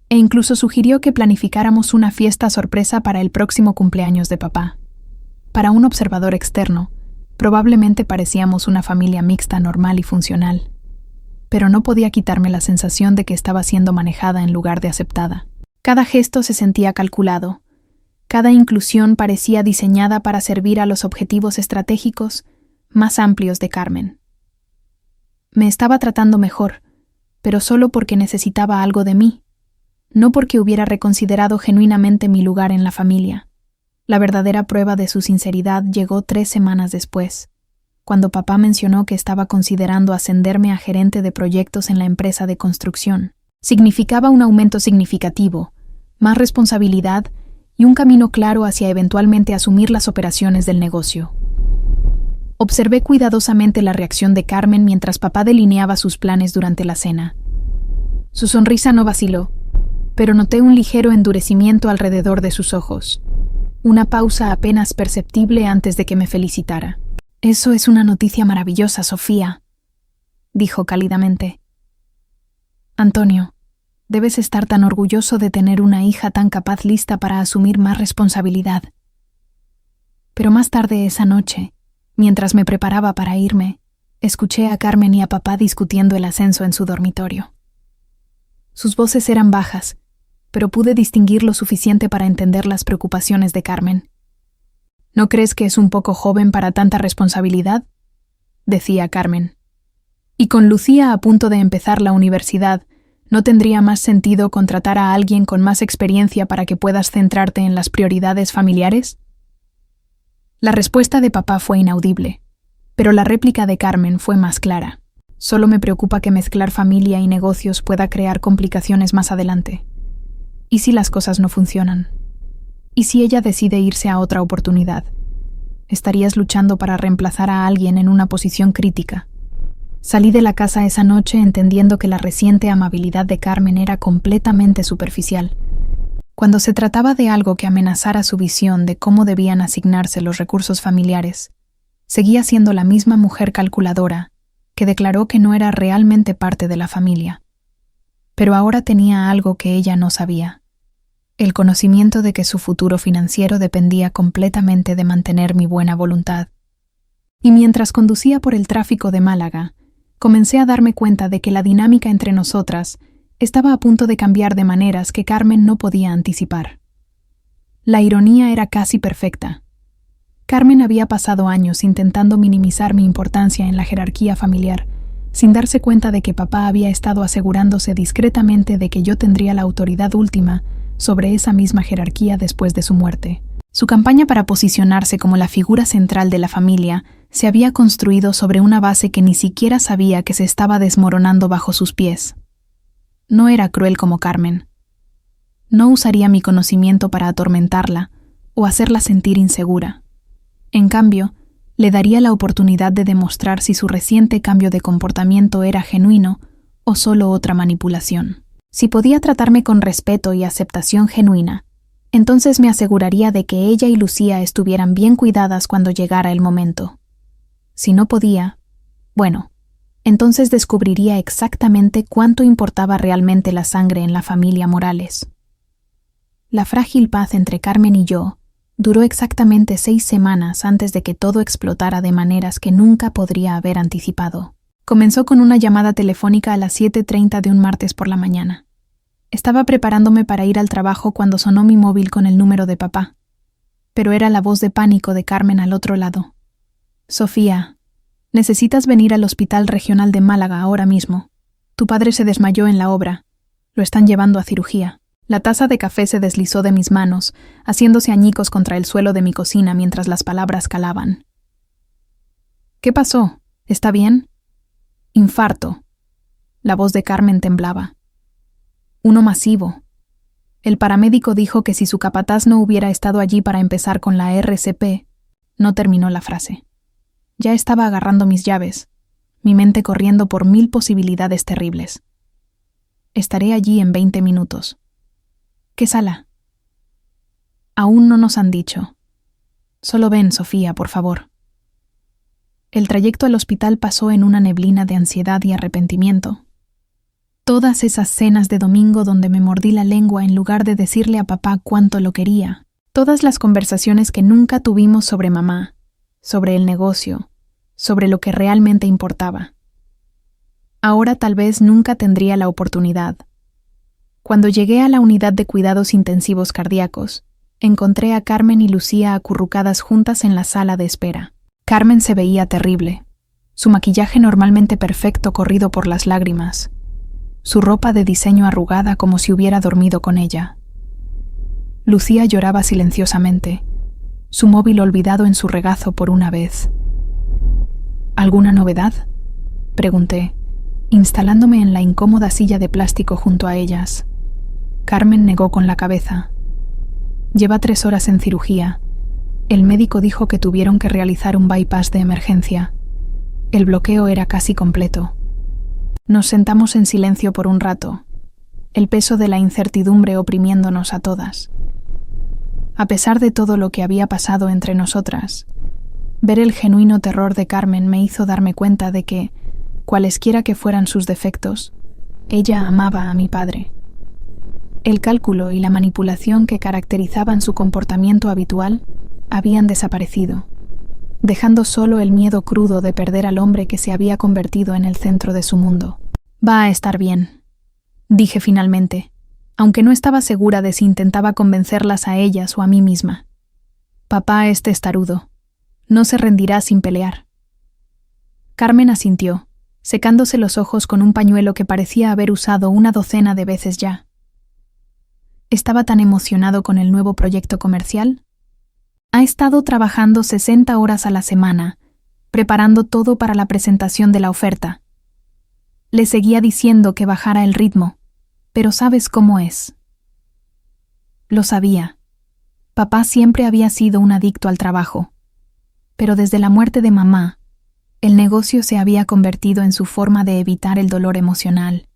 e incluso sugirió que planificáramos una fiesta sorpresa para el próximo cumpleaños de papá. Para un observador externo, probablemente parecíamos una familia mixta normal y funcional, pero no podía quitarme la sensación de que estaba siendo manejada en lugar de aceptada. Cada gesto se sentía calculado, cada inclusión parecía diseñada para servir a los objetivos estratégicos más amplios de Carmen. Me estaba tratando mejor, pero solo porque necesitaba algo de mí, no porque hubiera reconsiderado genuinamente mi lugar en la familia. La verdadera prueba de su sinceridad llegó 3 semanas después, cuando papá mencionó que estaba considerando ascenderme a gerente de proyectos en la empresa de construcción. Significaba un aumento significativo, más responsabilidad y un camino claro hacia eventualmente asumir las operaciones del negocio. Observé cuidadosamente la reacción de Carmen mientras papá delineaba sus planes durante la cena. Su sonrisa no vaciló, pero noté un ligero endurecimiento alrededor de sus ojos. Una pausa apenas perceptible antes de que me felicitara. «Eso es una noticia maravillosa, Sofía», dijo cálidamente. «Antonio, debes estar tan orgulloso de tener una hija tan capaz lista para asumir más responsabilidad». Pero más tarde esa noche, mientras me preparaba para irme, escuché a Carmen y a papá discutiendo el ascenso en su dormitorio. Sus voces eran bajas, pero pude distinguir lo suficiente para entender las preocupaciones de Carmen. «¿No crees que es un poco joven para tanta responsabilidad?», decía Carmen. «Y con Lucía a punto de empezar la universidad, ¿no tendría más sentido contratar a alguien con más experiencia para que puedas centrarte en las prioridades familiares?». La respuesta de papá fue inaudible, pero la réplica de Carmen fue más clara. Solo me preocupa que mezclar familia y negocios pueda crear complicaciones más adelante. ¿Y si las cosas no funcionan? ¿Y si ella decide irse a otra oportunidad? Estarías luchando para reemplazar a alguien en una posición crítica. Salí de la casa esa noche entendiendo que la reciente amabilidad de Carmen era completamente superficial. Cuando se trataba de algo que amenazara su visión de cómo debían asignarse los recursos familiares, seguía siendo la misma mujer calculadora que declaró que no era realmente parte de la familia. Pero ahora tenía algo que ella no sabía: el conocimiento de que su futuro financiero dependía completamente de mantener mi buena voluntad. Y mientras conducía por el tráfico de Málaga, comencé a darme cuenta de que la dinámica entre nosotras estaba a punto de cambiar de maneras que Carmen no podía anticipar. La ironía era casi perfecta. Carmen había pasado años intentando minimizar mi importancia en la jerarquía familiar, sin darse cuenta de que papá había estado asegurándose discretamente de que yo tendría la autoridad última sobre esa misma jerarquía después de su muerte. Su campaña para posicionarse como la figura central de la familia se había construido sobre una base que ni siquiera sabía que se estaba desmoronando bajo sus pies. No era cruel como Carmen. No usaría mi conocimiento para atormentarla o hacerla sentir insegura. En cambio, le daría la oportunidad de demostrar si su reciente cambio de comportamiento era genuino o solo otra manipulación. Si podía tratarme con respeto y aceptación genuina, entonces me aseguraría de que ella y Lucía estuvieran bien cuidadas cuando llegara el momento. Si no podía, bueno, entonces descubriría exactamente cuánto importaba realmente la sangre en la familia Morales. La frágil paz entre Carmen y yo duró exactamente 6 semanas antes de que todo explotara de maneras que nunca podría haber anticipado. Comenzó con una llamada telefónica a las 7:30 de un martes por la mañana. Estaba preparándome para ir al trabajo cuando sonó mi móvil con el número de papá. Pero era la voz de pánico de Carmen al otro lado. «Sofía, necesitas venir al Hospital Regional de Málaga ahora mismo. Tu padre se desmayó en la obra. Lo están llevando a cirugía». La taza de café se deslizó de mis manos, haciéndose añicos contra el suelo de mi cocina mientras las palabras calaban. «¿Qué pasó? ¿Está bien?» «Infarto». La voz de Carmen temblaba. «Uno masivo». El paramédico dijo que si su capataz no hubiera estado allí para empezar con la RCP, no terminó la frase. Ya estaba agarrando mis llaves, mi mente corriendo por 1000 posibilidades terribles. «Estaré allí en 20 minutos». «¿Qué sala?» «Aún no nos han dicho. Solo ven, Sofía, por favor». El trayecto al hospital pasó en una neblina de ansiedad y arrepentimiento. Todas esas cenas de domingo donde me mordí la lengua en lugar de decirle a papá cuánto lo quería. Todas las conversaciones que nunca tuvimos sobre mamá, sobre el negocio, sobre lo que realmente importaba. Ahora tal vez nunca tendría la oportunidad. Cuando llegué a la unidad de cuidados intensivos cardíacos, encontré a Carmen y Lucía acurrucadas juntas en la sala de espera. Carmen se veía terrible, su maquillaje normalmente perfecto corrido por las lágrimas, su ropa de diseño arrugada como si hubiera dormido con ella. Lucía lloraba silenciosamente, su móvil olvidado en su regazo por una vez. «¿Alguna novedad?», pregunté, instalándome en la incómoda silla de plástico junto a ellas. Carmen negó con la cabeza. «Lleva 3 horas en cirugía. El médico dijo que tuvieron que realizar un bypass de emergencia. El bloqueo era casi completo». Nos sentamos en silencio por un rato, el peso de la incertidumbre oprimiéndonos a todas. A pesar de todo lo que había pasado entre nosotras, ver el genuino terror de Carmen me hizo darme cuenta de que, cualesquiera que fueran sus defectos, ella amaba a mi padre. El cálculo y la manipulación que caracterizaban su comportamiento habitual habían desaparecido, dejando solo el miedo crudo de perder al hombre que se había convertido en el centro de su mundo. «Va a estar bien», dije finalmente, aunque no estaba segura de si intentaba convencerlas a ellas o a mí misma. «Papá es testarudo. No se rendirá sin pelear». Carmen asintió, secándose los ojos con un pañuelo que parecía haber usado una docena de veces ya. ¿Estaba tan emocionado con el nuevo proyecto comercial? Ha estado trabajando 60 horas a la semana, preparando todo para la presentación de la oferta. Le seguía diciendo que bajara el ritmo, pero ¿sabes cómo es? Lo sabía. Papá siempre había sido un adicto al trabajo, pero desde la muerte de mamá, el negocio se había convertido en su forma de evitar el dolor emocional.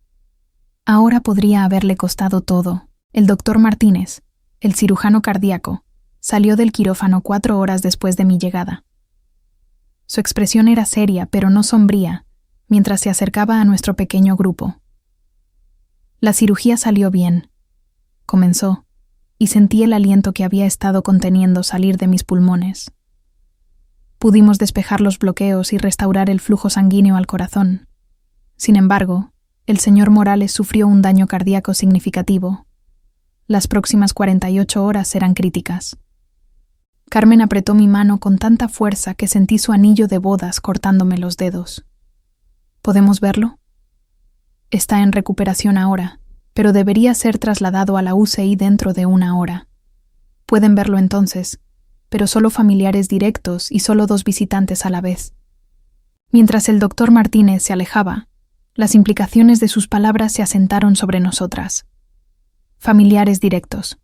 Ahora podría haberle costado todo. El doctor Martínez, el cirujano cardíaco, salió del quirófano 4 horas después de mi llegada. Su expresión era seria, pero no sombría, mientras se acercaba a nuestro pequeño grupo. La cirugía salió bien. Comenzó, y sentí el aliento que había estado conteniendo salir de mis pulmones. Pudimos despejar los bloqueos y restaurar el flujo sanguíneo al corazón. Sin embargo, el señor Morales sufrió un daño cardíaco significativo. Las próximas 48 horas serán críticas. Carmen apretó mi mano con tanta fuerza que sentí su anillo de bodas cortándome los dedos. ¿Podemos verlo? Está en recuperación ahora, pero debería ser trasladado a la UCI dentro de 1 hora. Pueden verlo entonces, pero solo familiares directos y solo 2 visitantes a la vez. Mientras el doctor Martínez se alejaba, las implicaciones de sus palabras se asentaron sobre nosotras. Familiares directos.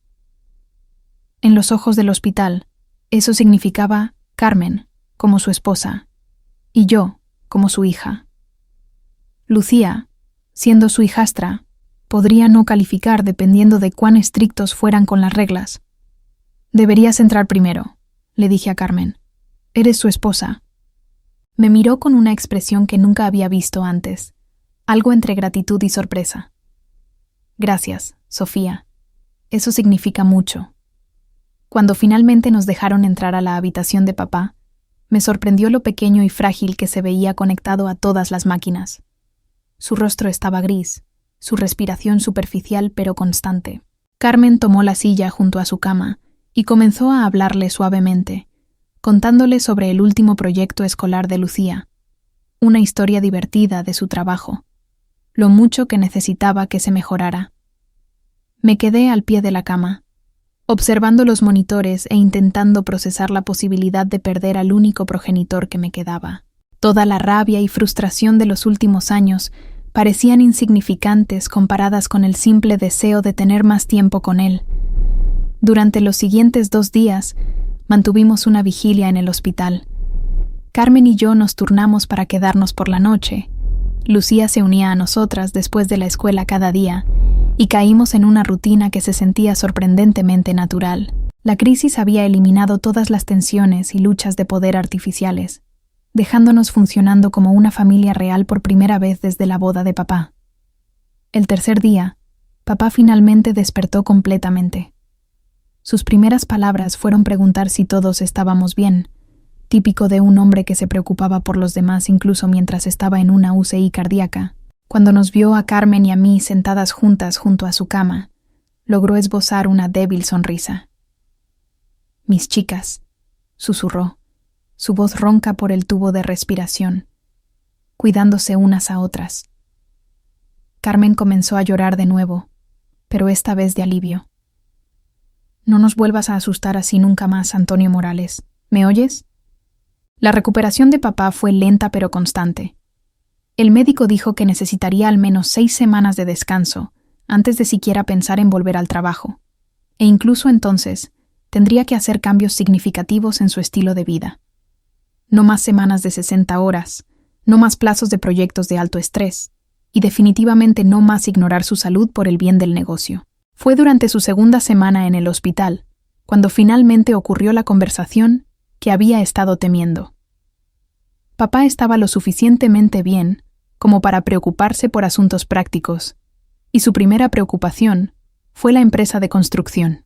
En los ojos del hospital, eso significaba Carmen, como su esposa, y yo, como su hija. Lucía, siendo su hijastra, podría no calificar dependiendo de cuán estrictos fueran con las reglas. Deberías entrar primero, le dije a Carmen. Eres su esposa. Me miró con una expresión que nunca había visto antes, algo entre gratitud y sorpresa. Gracias, Sofía. Eso significa mucho. Cuando finalmente nos dejaron entrar a la habitación de papá, me sorprendió lo pequeño y frágil que se veía conectado a todas las máquinas. Su rostro estaba gris, su respiración superficial pero constante. Carmen tomó la silla junto a su cama y comenzó a hablarle suavemente, contándole sobre el último proyecto escolar de Lucía, una historia divertida de su trabajo, lo mucho que necesitaba que se mejorara. Me quedé al pie de la cama, observando los monitores e intentando procesar la posibilidad de perder al único progenitor que me quedaba. Toda la rabia y frustración de los últimos años parecían insignificantes comparadas con el simple deseo de tener más tiempo con él. Durante los siguientes 2 días, mantuvimos una vigilia en el hospital. Carmen y yo nos turnamos para quedarnos por la noche. Lucía se unía a nosotras después de la escuela cada día, y caímos en una rutina que se sentía sorprendentemente natural. La crisis había eliminado todas las tensiones y luchas de poder artificiales, dejándonos funcionando como una familia real por primera vez desde la boda de papá. El tercer día, papá finalmente despertó completamente. Sus primeras palabras fueron preguntar si todos estábamos bien, típico de un hombre que se preocupaba por los demás incluso mientras estaba en una UCI cardíaca. Cuando nos vio a Carmen y a mí sentadas juntas junto a su cama, logró esbozar una débil sonrisa. «Mis chicas», susurró, su voz ronca por el tubo de respiración, cuidándose unas a otras. Carmen comenzó a llorar de nuevo, pero esta vez de alivio. «No nos vuelvas a asustar así nunca más, Antonio Morales. ¿Me oyes?» La recuperación de papá fue lenta pero constante. El médico dijo que necesitaría al menos 6 semanas de descanso antes de siquiera pensar en volver al trabajo, e incluso entonces tendría que hacer cambios significativos en su estilo de vida. No más semanas de 60 horas, no más plazos de proyectos de alto estrés, y definitivamente no más ignorar su salud por el bien del negocio. Fue durante su segunda semana en el hospital, cuando finalmente ocurrió la conversación que había estado temiendo. Papá estaba lo suficientemente bien como para preocuparse por asuntos prácticos, y su primera preocupación fue la empresa de construcción.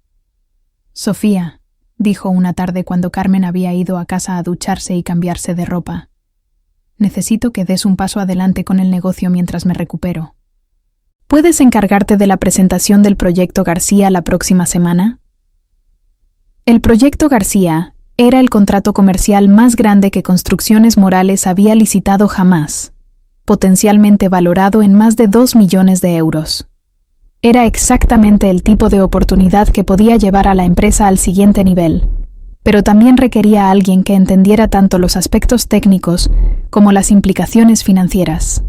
«Sofía», dijo una tarde cuando Carmen había ido a casa a ducharse y cambiarse de ropa, «necesito que des un paso adelante con el negocio mientras me recupero. ¿Puedes encargarte de la presentación del Proyecto García la próxima semana?» El Proyecto García era el contrato comercial más grande que Construcciones Morales había licitado jamás, potencialmente valorado en más de 2 millones de euros. Era exactamente el tipo de oportunidad que podía llevar a la empresa al siguiente nivel, pero también requería a alguien que entendiera tanto los aspectos técnicos como las implicaciones financieras.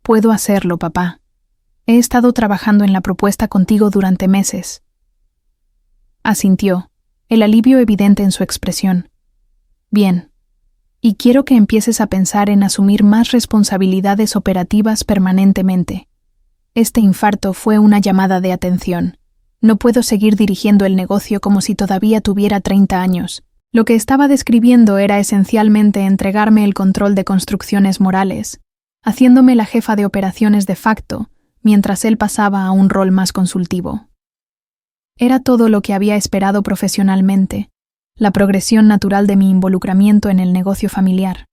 Puedo hacerlo, papá. He estado trabajando en la propuesta contigo durante meses. Asintió, el alivio evidente en su expresión. Bien. Y quiero que empieces a pensar en asumir más responsabilidades operativas permanentemente. Este infarto fue una llamada de atención. No puedo seguir dirigiendo el negocio como si todavía tuviera 30 años. Lo que estaba describiendo era esencialmente entregarme el control de Construcciones Morales, haciéndome la jefa de operaciones de facto, mientras él pasaba a un rol más consultivo. Era todo lo que había esperado profesionalmente, la progresión natural de mi involucramiento en el negocio familiar.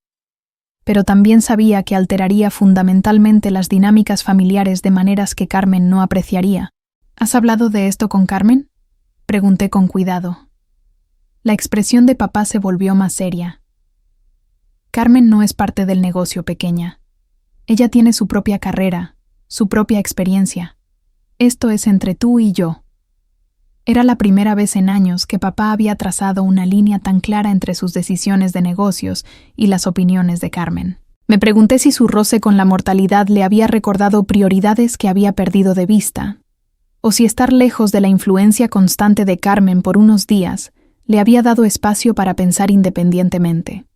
Pero también sabía que alteraría fundamentalmente las dinámicas familiares de maneras que Carmen no apreciaría. ¿Has hablado de esto con Carmen?, pregunté con cuidado. La expresión de papá se volvió más seria. Carmen no es parte del negocio, pequeña. Ella tiene su propia carrera, su propia experiencia. Esto es entre tú y yo. Era la primera vez en años que papá había trazado una línea tan clara entre sus decisiones de negocios y las opiniones de Carmen. Me pregunté si su roce con la mortalidad le había recordado prioridades que había perdido de vista, o si estar lejos de la influencia constante de Carmen por unos días le había dado espacio para pensar independientemente.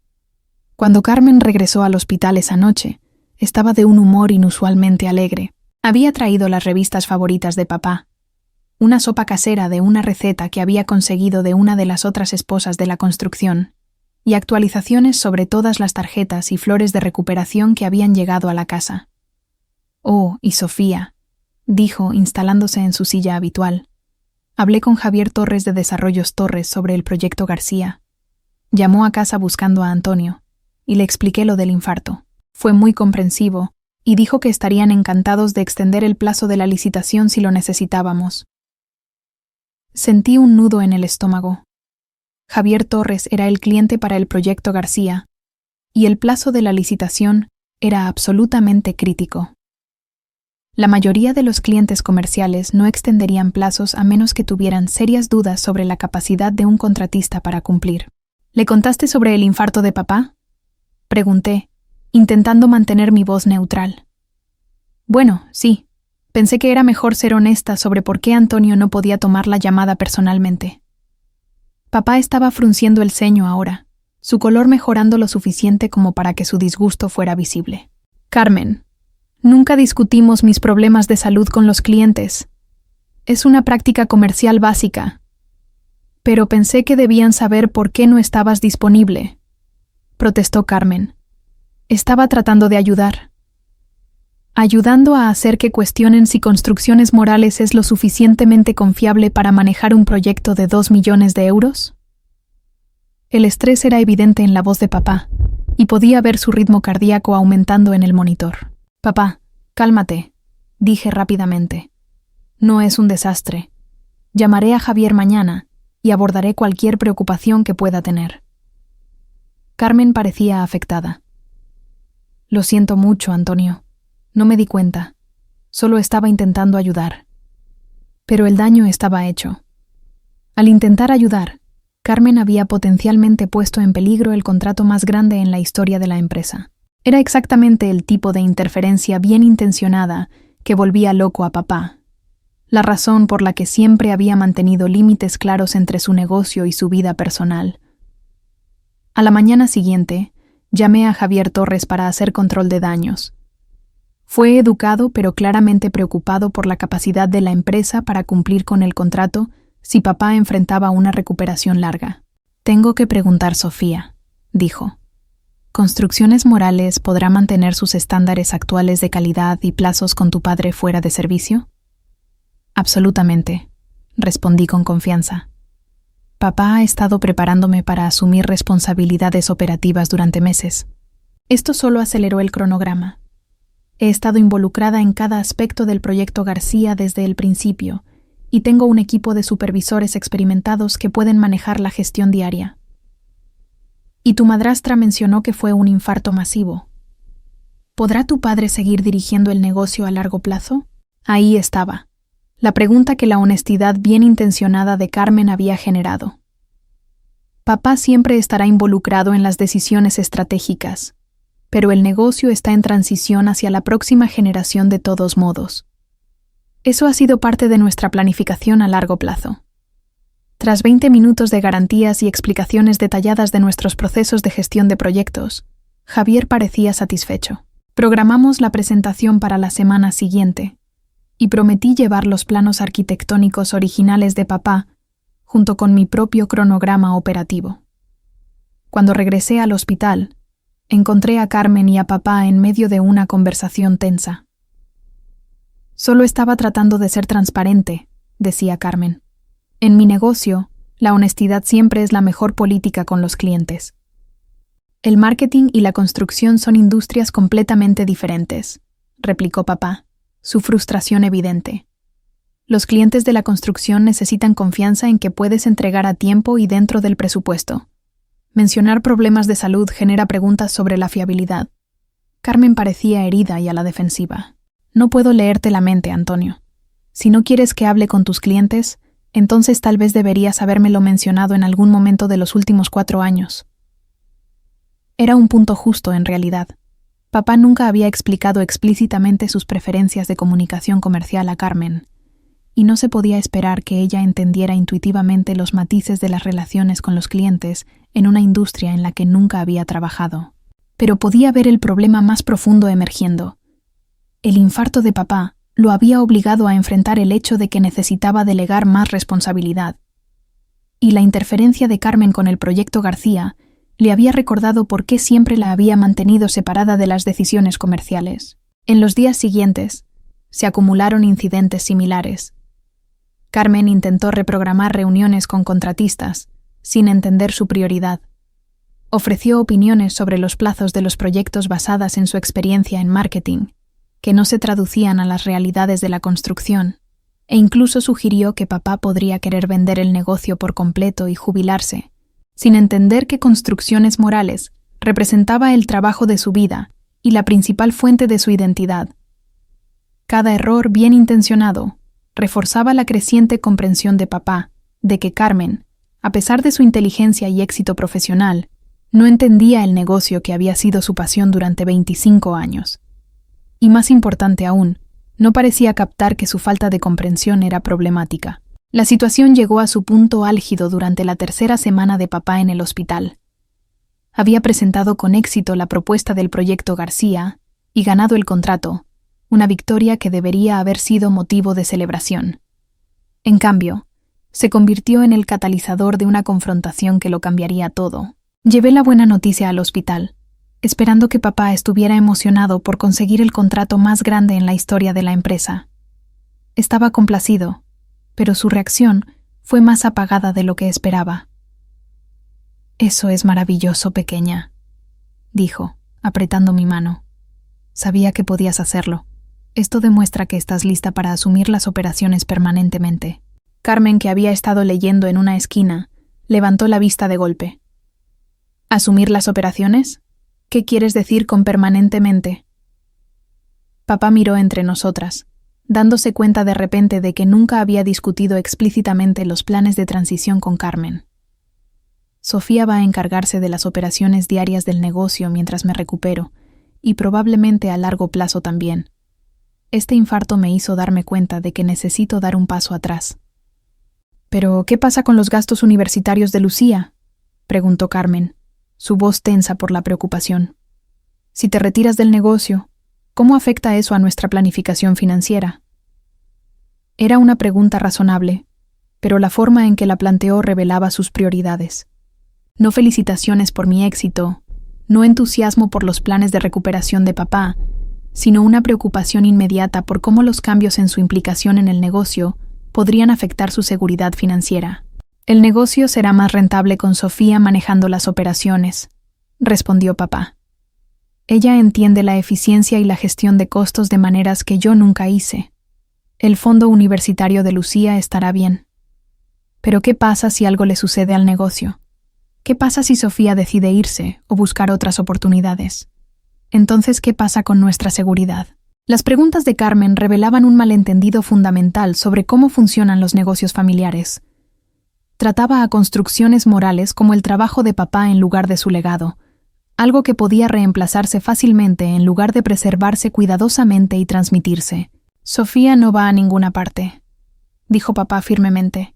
Cuando Carmen regresó al hospital esa noche, estaba de un humor inusualmente alegre. Había traído las revistas favoritas de papá, una sopa casera de una receta que había conseguido de una de las otras esposas de la construcción, y actualizaciones sobre todas las tarjetas y flores de recuperación que habían llegado a la casa. «Oh, y Sofía», dijo, instalándose en su silla habitual. Hablé con Javier Torres de Desarrollos Torres sobre el proyecto García. Llamó a casa buscando a Antonio, y le expliqué lo del infarto. Fue muy comprensivo, y dijo que estarían encantados de extender el plazo de la licitación si lo necesitábamos. Sentí un nudo en el estómago. Javier Torres era el cliente para el proyecto García, y el plazo de la licitación era absolutamente crítico. La mayoría de los clientes comerciales no extenderían plazos a menos que tuvieran serias dudas sobre la capacidad de un contratista para cumplir. ¿Le contaste sobre el infarto de papá?, pregunté, intentando mantener mi voz neutral. Bueno, sí. Pensé que era mejor ser honesta sobre por qué Antonio no podía tomar la llamada personalmente. Papá estaba frunciendo el ceño ahora, su color mejorando lo suficiente como para que su disgusto fuera visible. Carmen, nunca discutimos mis problemas de salud con los clientes. Es una práctica comercial básica. Pero pensé que debían saber por qué no estabas disponible, protestó Carmen. Estaba tratando de ayudar. Ayudando a hacer que cuestionen si Construcciones Morales es lo suficientemente confiable para manejar un proyecto de 2 millones de euros. El estrés era evidente en la voz de papá, y podía ver su ritmo cardíaco aumentando en el monitor. Papá, cálmate, dije rápidamente. No es un desastre. Llamaré a Javier mañana y abordaré cualquier preocupación que pueda tener. Carmen parecía afectada. Lo siento mucho, Antonio. No me di cuenta. Solo estaba intentando ayudar. Pero el daño estaba hecho. Al intentar ayudar, Carmen había potencialmente puesto en peligro el contrato más grande en la historia de la empresa. Era exactamente el tipo de interferencia bien intencionada que volvía loco a papá. La razón por la que siempre había mantenido límites claros entre su negocio y su vida personal. A la mañana siguiente, llamé a Javier Torres para hacer control de daños. Fue educado pero claramente preocupado por la capacidad de la empresa para cumplir con el contrato si papá enfrentaba una recuperación larga. Tengo que preguntar, Sofía, dijo. ¿Construcciones Morales podrá mantener sus estándares actuales de calidad y plazos con tu padre fuera de servicio? Absolutamente, respondí con confianza. Papá ha estado preparándome para asumir responsabilidades operativas durante meses. Esto solo aceleró el cronograma. He estado involucrada en cada aspecto del proyecto García desde el principio, y tengo un equipo de supervisores experimentados que pueden manejar la gestión diaria. Y tu madrastra mencionó que fue un infarto masivo. ¿Podrá tu padre seguir dirigiendo el negocio a largo plazo? Ahí estaba. La pregunta que la honestidad bien intencionada de Carmen había generado. Papá siempre estará involucrado en las decisiones estratégicas, pero el negocio está en transición hacia la próxima generación de todos modos. Eso ha sido parte de nuestra planificación a largo plazo. Tras 20 minutos de garantías y explicaciones detalladas de nuestros procesos de gestión de proyectos, Javier parecía satisfecho. Programamos la presentación para la semana siguiente y prometí llevar los planos arquitectónicos originales de papá junto con mi propio cronograma operativo. Cuando regresé al hospital, encontré a Carmen y a papá en medio de una conversación tensa. Solo estaba tratando de ser transparente, decía Carmen. En mi negocio, la honestidad siempre es la mejor política con los clientes. El marketing y la construcción son industrias completamente diferentes, replicó papá, su frustración evidente. Los clientes de la construcción necesitan confianza en que puedes entregar a tiempo y dentro del presupuesto. Mencionar problemas de salud genera preguntas sobre la fiabilidad. Carmen parecía herida y a la defensiva. No puedo leerte la mente, Antonio. Si no quieres que hable con tus clientes, entonces tal vez deberías habérmelo mencionado en algún momento de los últimos 4 años. Era un punto justo, en realidad. Papá nunca había explicado explícitamente sus preferencias de comunicación comercial a Carmen, y no se podía esperar que ella entendiera intuitivamente los matices de las relaciones con los clientes en una industria en la que nunca había trabajado. Pero podía ver el problema más profundo emergiendo. El infarto de papá lo había obligado a enfrentar el hecho de que necesitaba delegar más responsabilidad. Y la interferencia de Carmen con el proyecto García le había recordado por qué siempre la había mantenido separada de las decisiones comerciales. En los días siguientes, se acumularon incidentes similares. Carmen intentó reprogramar reuniones con contratistas, sin entender su prioridad. Ofreció opiniones sobre los plazos de los proyectos basadas en su experiencia en marketing, que no se traducían a las realidades de la construcción, e incluso sugirió que papá podría querer vender el negocio por completo y jubilarse, sin entender que Construcciones Morales representaba el trabajo de su vida y la principal fuente de su identidad. Cada error bien intencionado reforzaba la creciente comprensión de papá de que Carmen, a pesar de su inteligencia y éxito profesional, no entendía el negocio que había sido su pasión durante 25 años. Y más importante aún, no parecía captar que su falta de comprensión era problemática. La situación llegó a su punto álgido durante la 3ª semana de papá en el hospital. Había presentado con éxito la propuesta del proyecto García y ganado el contrato, una victoria que debería haber sido motivo de celebración. En cambio, se convirtió en el catalizador de una confrontación que lo cambiaría todo. Llevé la buena noticia al hospital, esperando que papá estuviera emocionado por conseguir el contrato más grande en la historia de la empresa. Estaba complacido, pero su reacción fue más apagada de lo que esperaba. «Eso es maravilloso, pequeña», dijo, apretando mi mano. «Sabía que podías hacerlo. Esto demuestra que estás lista para asumir las operaciones permanentemente». Carmen, que había estado leyendo en una esquina, levantó la vista de golpe. «¿Asumir las operaciones? ¿Qué quieres decir con permanentemente?» Papá miró entre nosotras, dándose cuenta de repente de que nunca había discutido explícitamente los planes de transición con Carmen. «Sofía va a encargarse de las operaciones diarias del negocio mientras me recupero, y probablemente a largo plazo también. Este infarto me hizo darme cuenta de que necesito dar un paso atrás». «¿Pero qué pasa con los gastos universitarios de Lucía?», preguntó Carmen, su voz tensa por la preocupación. «Si te retiras del negocio, ¿cómo afecta eso a nuestra planificación financiera?». Era una pregunta razonable, pero la forma en que la planteó revelaba sus prioridades. No felicitaciones por mi éxito, no entusiasmo por los planes de recuperación de papá, sino una preocupación inmediata por cómo los cambios en su implicación en el negocio podrían afectar su seguridad financiera. «El negocio será más rentable con Sofía manejando las operaciones», respondió papá. «Ella entiende la eficiencia y la gestión de costos de maneras que yo nunca hice. El fondo universitario de Lucía estará bien. Pero ¿qué pasa si algo le sucede al negocio? ¿Qué pasa si Sofía decide irse o buscar otras oportunidades? Entonces, ¿qué pasa con nuestra seguridad?». Las preguntas de Carmen revelaban un malentendido fundamental sobre cómo funcionan los negocios familiares. Trataba a Construcciones Morales como el trabajo de papá en lugar de su legado, algo que podía reemplazarse fácilmente en lugar de preservarse cuidadosamente y transmitirse. Sofía no va a ninguna parte, dijo papá firmemente.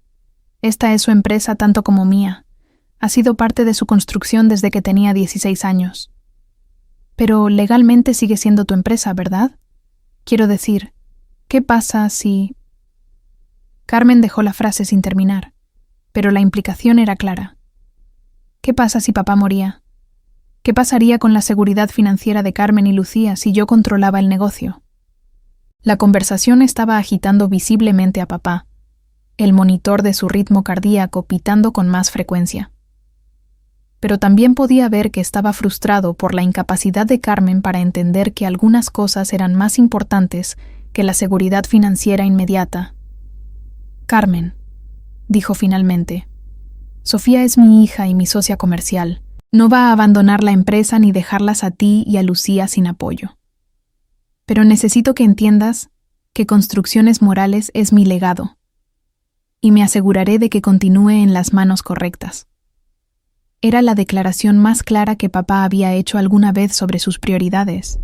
Esta es su empresa tanto como mía. Ha sido parte de su construcción desde que tenía 16 años. Pero legalmente sigue siendo tu empresa, ¿verdad? Quiero decir, ¿qué pasa si...? Carmen dejó la frase sin terminar, pero la implicación era clara. ¿Qué pasa si papá moría? ¿Qué pasaría con la seguridad financiera de Carmen y Lucía si yo controlaba el negocio? La conversación estaba agitando visiblemente a papá, el monitor de su ritmo cardíaco pitando con más frecuencia. Pero también podía ver que estaba frustrado por la incapacidad de Carmen para entender que algunas cosas eran más importantes que la seguridad financiera inmediata. Carmen, dijo finalmente, Sofía es mi hija y mi socia comercial. No va a abandonar la empresa ni dejarlas a ti y a Lucía sin apoyo. Pero necesito que entiendas que Construcciones Morales es mi legado, y me aseguraré de que continúe en las manos correctas. Era la declaración más clara que papá había hecho alguna vez sobre sus prioridades,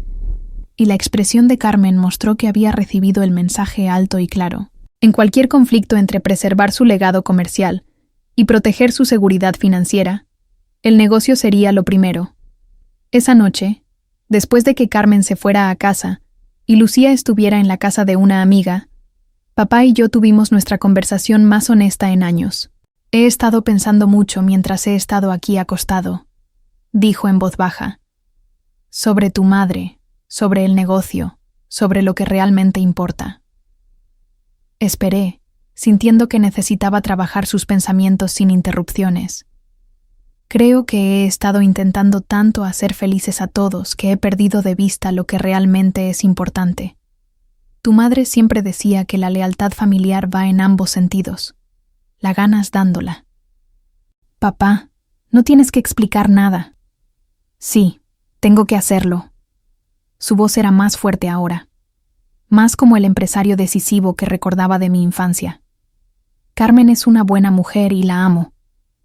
y la expresión de Carmen mostró que había recibido el mensaje alto y claro. En cualquier conflicto entre preservar su legado comercial y proteger su seguridad financiera, el negocio sería lo primero. Esa noche, después de que Carmen se fuera a casa y Lucía estuviera en la casa de una amiga, papá y yo tuvimos nuestra conversación más honesta en años. He estado pensando mucho mientras he estado aquí acostado, dijo en voz baja, sobre tu madre, sobre el negocio, sobre lo que realmente importa. Esperé, sintiendo que necesitaba trabajar sus pensamientos sin interrupciones. Creo que he estado intentando tanto hacer felices a todos que he perdido de vista lo que realmente es importante. Tu madre siempre decía que la lealtad familiar va en ambos sentidos. La ganas dándola. Papá, no tienes que explicar nada. Sí, tengo que hacerlo. Su voz era más fuerte ahora, más como el empresario decisivo que recordaba de mi infancia. Carmen es una buena mujer y la amo,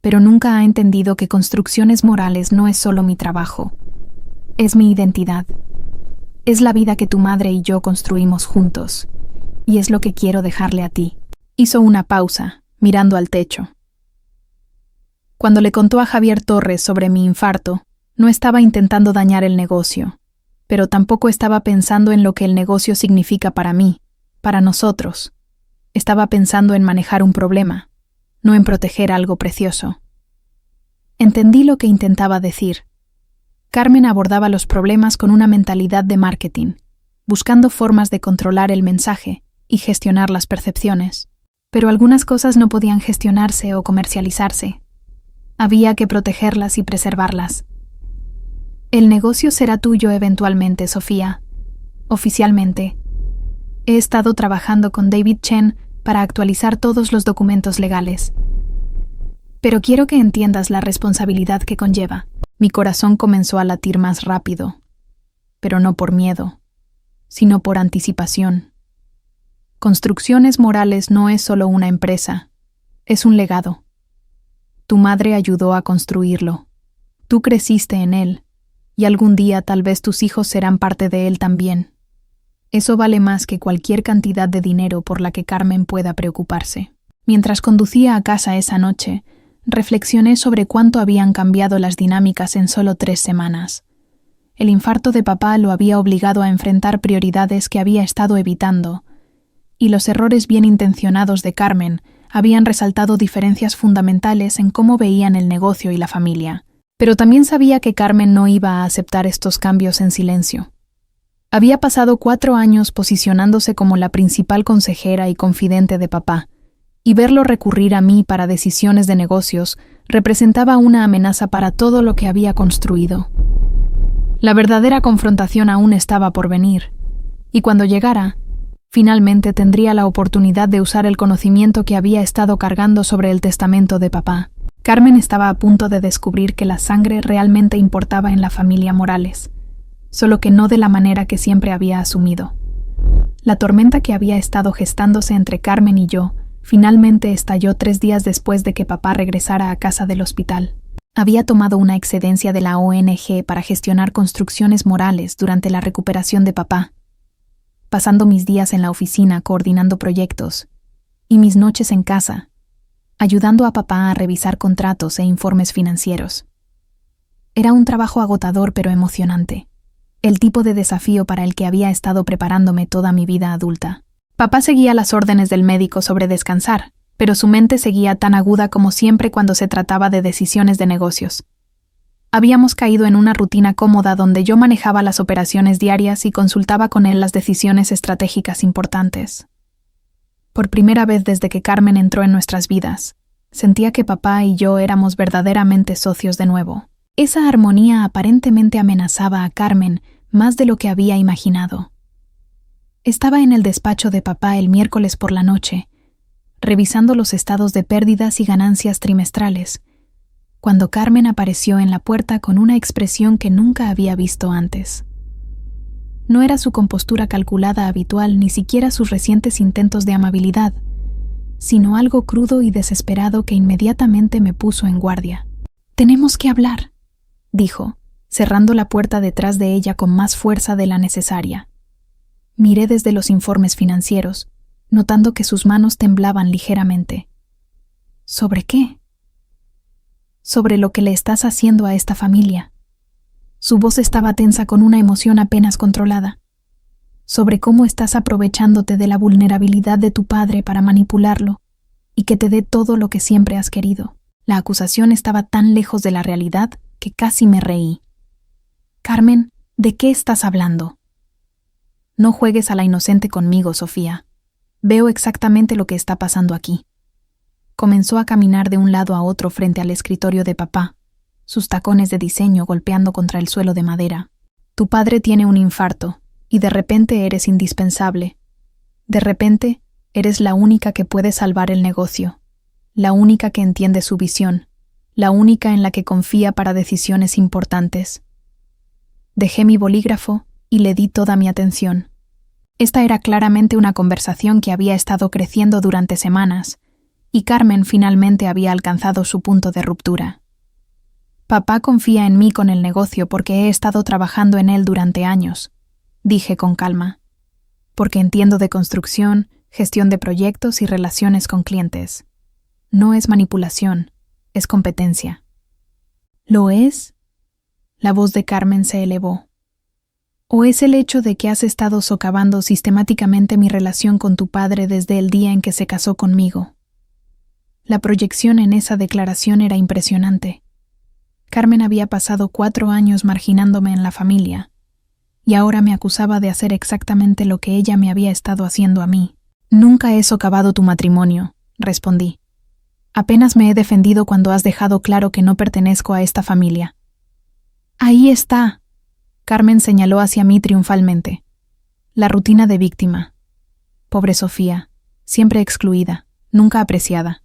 pero nunca ha entendido que Construcciones Morales no es solo mi trabajo. Es mi identidad. Es la vida que tu madre y yo construimos juntos, y es lo que quiero dejarle a ti. Hizo una pausa, mirando al techo. Cuando le contó a Javier Torres sobre mi infarto, no estaba intentando dañar el negocio, pero tampoco estaba pensando en lo que el negocio significa para mí, para nosotros. Estaba pensando en manejar un problema, no en proteger algo precioso. Entendí lo que intentaba decir. Carmen abordaba los problemas con una mentalidad de marketing, buscando formas de controlar el mensaje y gestionar las percepciones. Pero algunas cosas no podían gestionarse o comercializarse. Había que protegerlas y preservarlas. El negocio será tuyo eventualmente, Sofía. Oficialmente. He estado trabajando con David Chen para actualizar todos los documentos legales. Pero quiero que entiendas la responsabilidad que conlleva. Mi corazón comenzó a latir más rápido, pero no por miedo, sino por anticipación. Construcciones Morales no es solo una empresa, es un legado. Tu madre ayudó a construirlo. Tú creciste en él, y algún día tal vez tus hijos serán parte de él también. Eso vale más que cualquier cantidad de dinero por la que Carmen pueda preocuparse. Mientras conducía a casa esa noche, reflexioné sobre cuánto habían cambiado las dinámicas en solo 3 semanas. El infarto de papá lo había obligado a enfrentar prioridades que había estado evitando, y los errores bien intencionados de Carmen habían resaltado diferencias fundamentales en cómo veían el negocio y la familia. Pero también sabía que Carmen no iba a aceptar estos cambios en silencio. Había pasado 4 años posicionándose como la principal consejera y confidente de papá, y verlo recurrir a mí para decisiones de negocios representaba una amenaza para todo lo que había construido. La verdadera confrontación aún estaba por venir, y cuando llegara, finalmente tendría la oportunidad de usar el conocimiento que había estado cargando sobre el testamento de papá. Carmen estaba a punto de descubrir que la sangre realmente importaba en la familia Morales, solo que no de la manera que siempre había asumido. La tormenta que había estado gestándose entre Carmen y yo finalmente estalló 3 días después de que papá regresara a casa del hospital. Había tomado una excedencia de la ONG para gestionar construcciones morales durante la recuperación de papá, pasando mis días en la oficina coordinando proyectos y mis noches en casa, ayudando a papá a revisar contratos e informes financieros. Era un trabajo agotador pero emocionante, el tipo de desafío para el que había estado preparándome toda mi vida adulta. Papá seguía las órdenes del médico sobre descansar, pero su mente seguía tan aguda como siempre cuando se trataba de decisiones de negocios. Habíamos caído en una rutina cómoda donde yo manejaba las operaciones diarias y consultaba con él las decisiones estratégicas importantes. Por primera vez desde que Carmen entró en nuestras vidas, sentía que papá y yo éramos verdaderamente socios de nuevo. Esa armonía aparentemente amenazaba a Carmen más de lo que había imaginado. Estaba en el despacho de papá el miércoles por la noche, revisando los estados de pérdidas y ganancias trimestrales, cuando Carmen apareció en la puerta con una expresión que nunca había visto antes. No era su compostura calculada habitual, ni siquiera sus recientes intentos de amabilidad, sino algo crudo y desesperado que inmediatamente me puso en guardia. «Tenemos que hablar», dijo, cerrando la puerta detrás de ella con más fuerza de la necesaria. Miré desde los informes financieros, notando que sus manos temblaban ligeramente. ¿Sobre qué? Sobre lo que le estás haciendo a esta familia. Su voz estaba tensa con una emoción apenas controlada. Sobre cómo estás aprovechándote de la vulnerabilidad de tu padre para manipularlo y que te dé todo lo que siempre has querido. La acusación estaba tan lejos de la realidad que casi me reí. Carmen, ¿de qué estás hablando? No juegues a la inocente conmigo, Sofía. Veo exactamente lo que está pasando aquí. Comenzó a caminar de un lado a otro frente al escritorio de papá, sus tacones de diseño golpeando contra el suelo de madera. Tu padre tiene un infarto, y de repente eres indispensable. De repente, eres la única que puede salvar el negocio, la única que entiende su visión, la única en la que confía para decisiones importantes. Dejé mi bolígrafo y le di toda mi atención. Esta era claramente una conversación que había estado creciendo durante semanas, y Carmen finalmente había alcanzado su punto de ruptura. Papá confía en mí con el negocio porque he estado trabajando en él durante años, dije con calma, porque entiendo de construcción, gestión de proyectos y relaciones con clientes. No es manipulación, es competencia. ¿Lo es? La voz de Carmen se elevó. ¿O es el hecho de que has estado socavando sistemáticamente mi relación con tu padre desde el día en que se casó conmigo? La proyección en esa declaración era impresionante. Carmen había pasado 4 años marginándome en la familia, y ahora me acusaba de hacer exactamente lo que ella me había estado haciendo a mí. Nunca he socavado tu matrimonio, respondí. Apenas me he defendido cuando has dejado claro que no pertenezco a esta familia. Ahí está. Carmen señaló hacia mí triunfalmente. La rutina de víctima. Pobre Sofía, siempre excluida, nunca apreciada.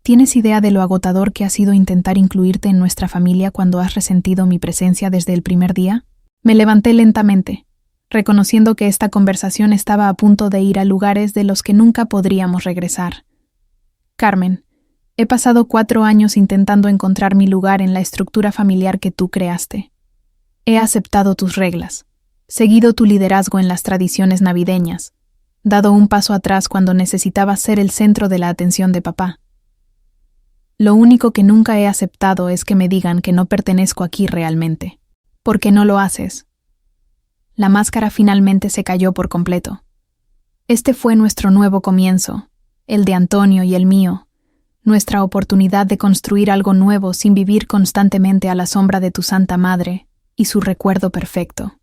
¿Tienes idea de lo agotador que ha sido intentar incluirte en nuestra familia cuando has resentido mi presencia desde el primer día? Me levanté lentamente, reconociendo que esta conversación estaba a punto de ir a lugares de los que nunca podríamos regresar. Carmen, he pasado 4 años intentando encontrar mi lugar en la estructura familiar que tú creaste. He aceptado tus reglas, seguido tu liderazgo en las tradiciones navideñas, dado un paso atrás cuando necesitaba ser el centro de la atención de papá. Lo único que nunca he aceptado es que me digan que no pertenezco aquí realmente. ¿Por qué no lo haces? La máscara finalmente se cayó por completo. Este fue nuestro nuevo comienzo, el de Antonio y el mío, nuestra oportunidad de construir algo nuevo sin vivir constantemente a la sombra de tu Santa Madre y su recuerdo perfecto.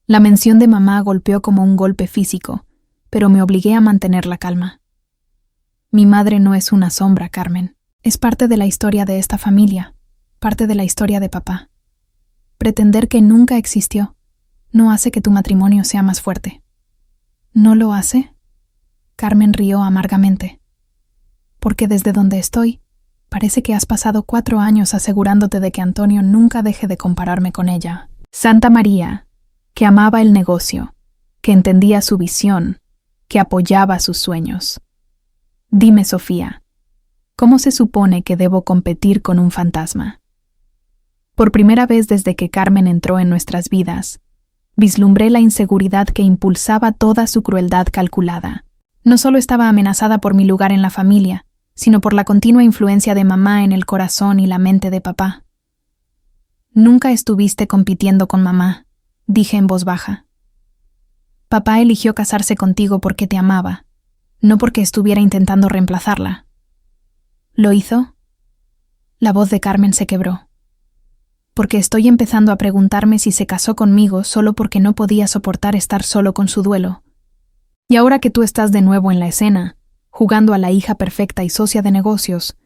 La mención de mamá golpeó como un golpe físico, pero me obligué a mantener la calma. Mi madre no es una sombra, Carmen. Es parte de la historia de esta familia, parte de la historia de papá. Pretender que nunca existió no hace que tu matrimonio sea más fuerte. ¿No lo hace? Carmen rió amargamente. Porque desde donde estoy, parece que has pasado 4 años asegurándote de que Antonio nunca deje de compararme con ella. Santa María, que amaba el negocio, que entendía su visión, que apoyaba sus sueños. Dime, Sofía, ¿Cómo se supone que debo competir con un fantasma? Por primera vez desde que Carmen entró en nuestras vidas, vislumbré la inseguridad que impulsaba toda su crueldad calculada. No solo estaba amenazada por mi lugar en la familia, sino por la continua influencia de mamá en el corazón y la mente de papá. Nunca estuviste compitiendo con mamá, dije en voz baja. Papá eligió casarse contigo porque te amaba, no porque estuviera intentando reemplazarla. ¿Lo hizo? La voz de Carmen se quebró. Porque estoy empezando a preguntarme si se casó conmigo solo porque no podía soportar estar solo con su duelo. Y ahora que tú estás de nuevo en la escena, jugando a la hija perfecta y socia de negocios,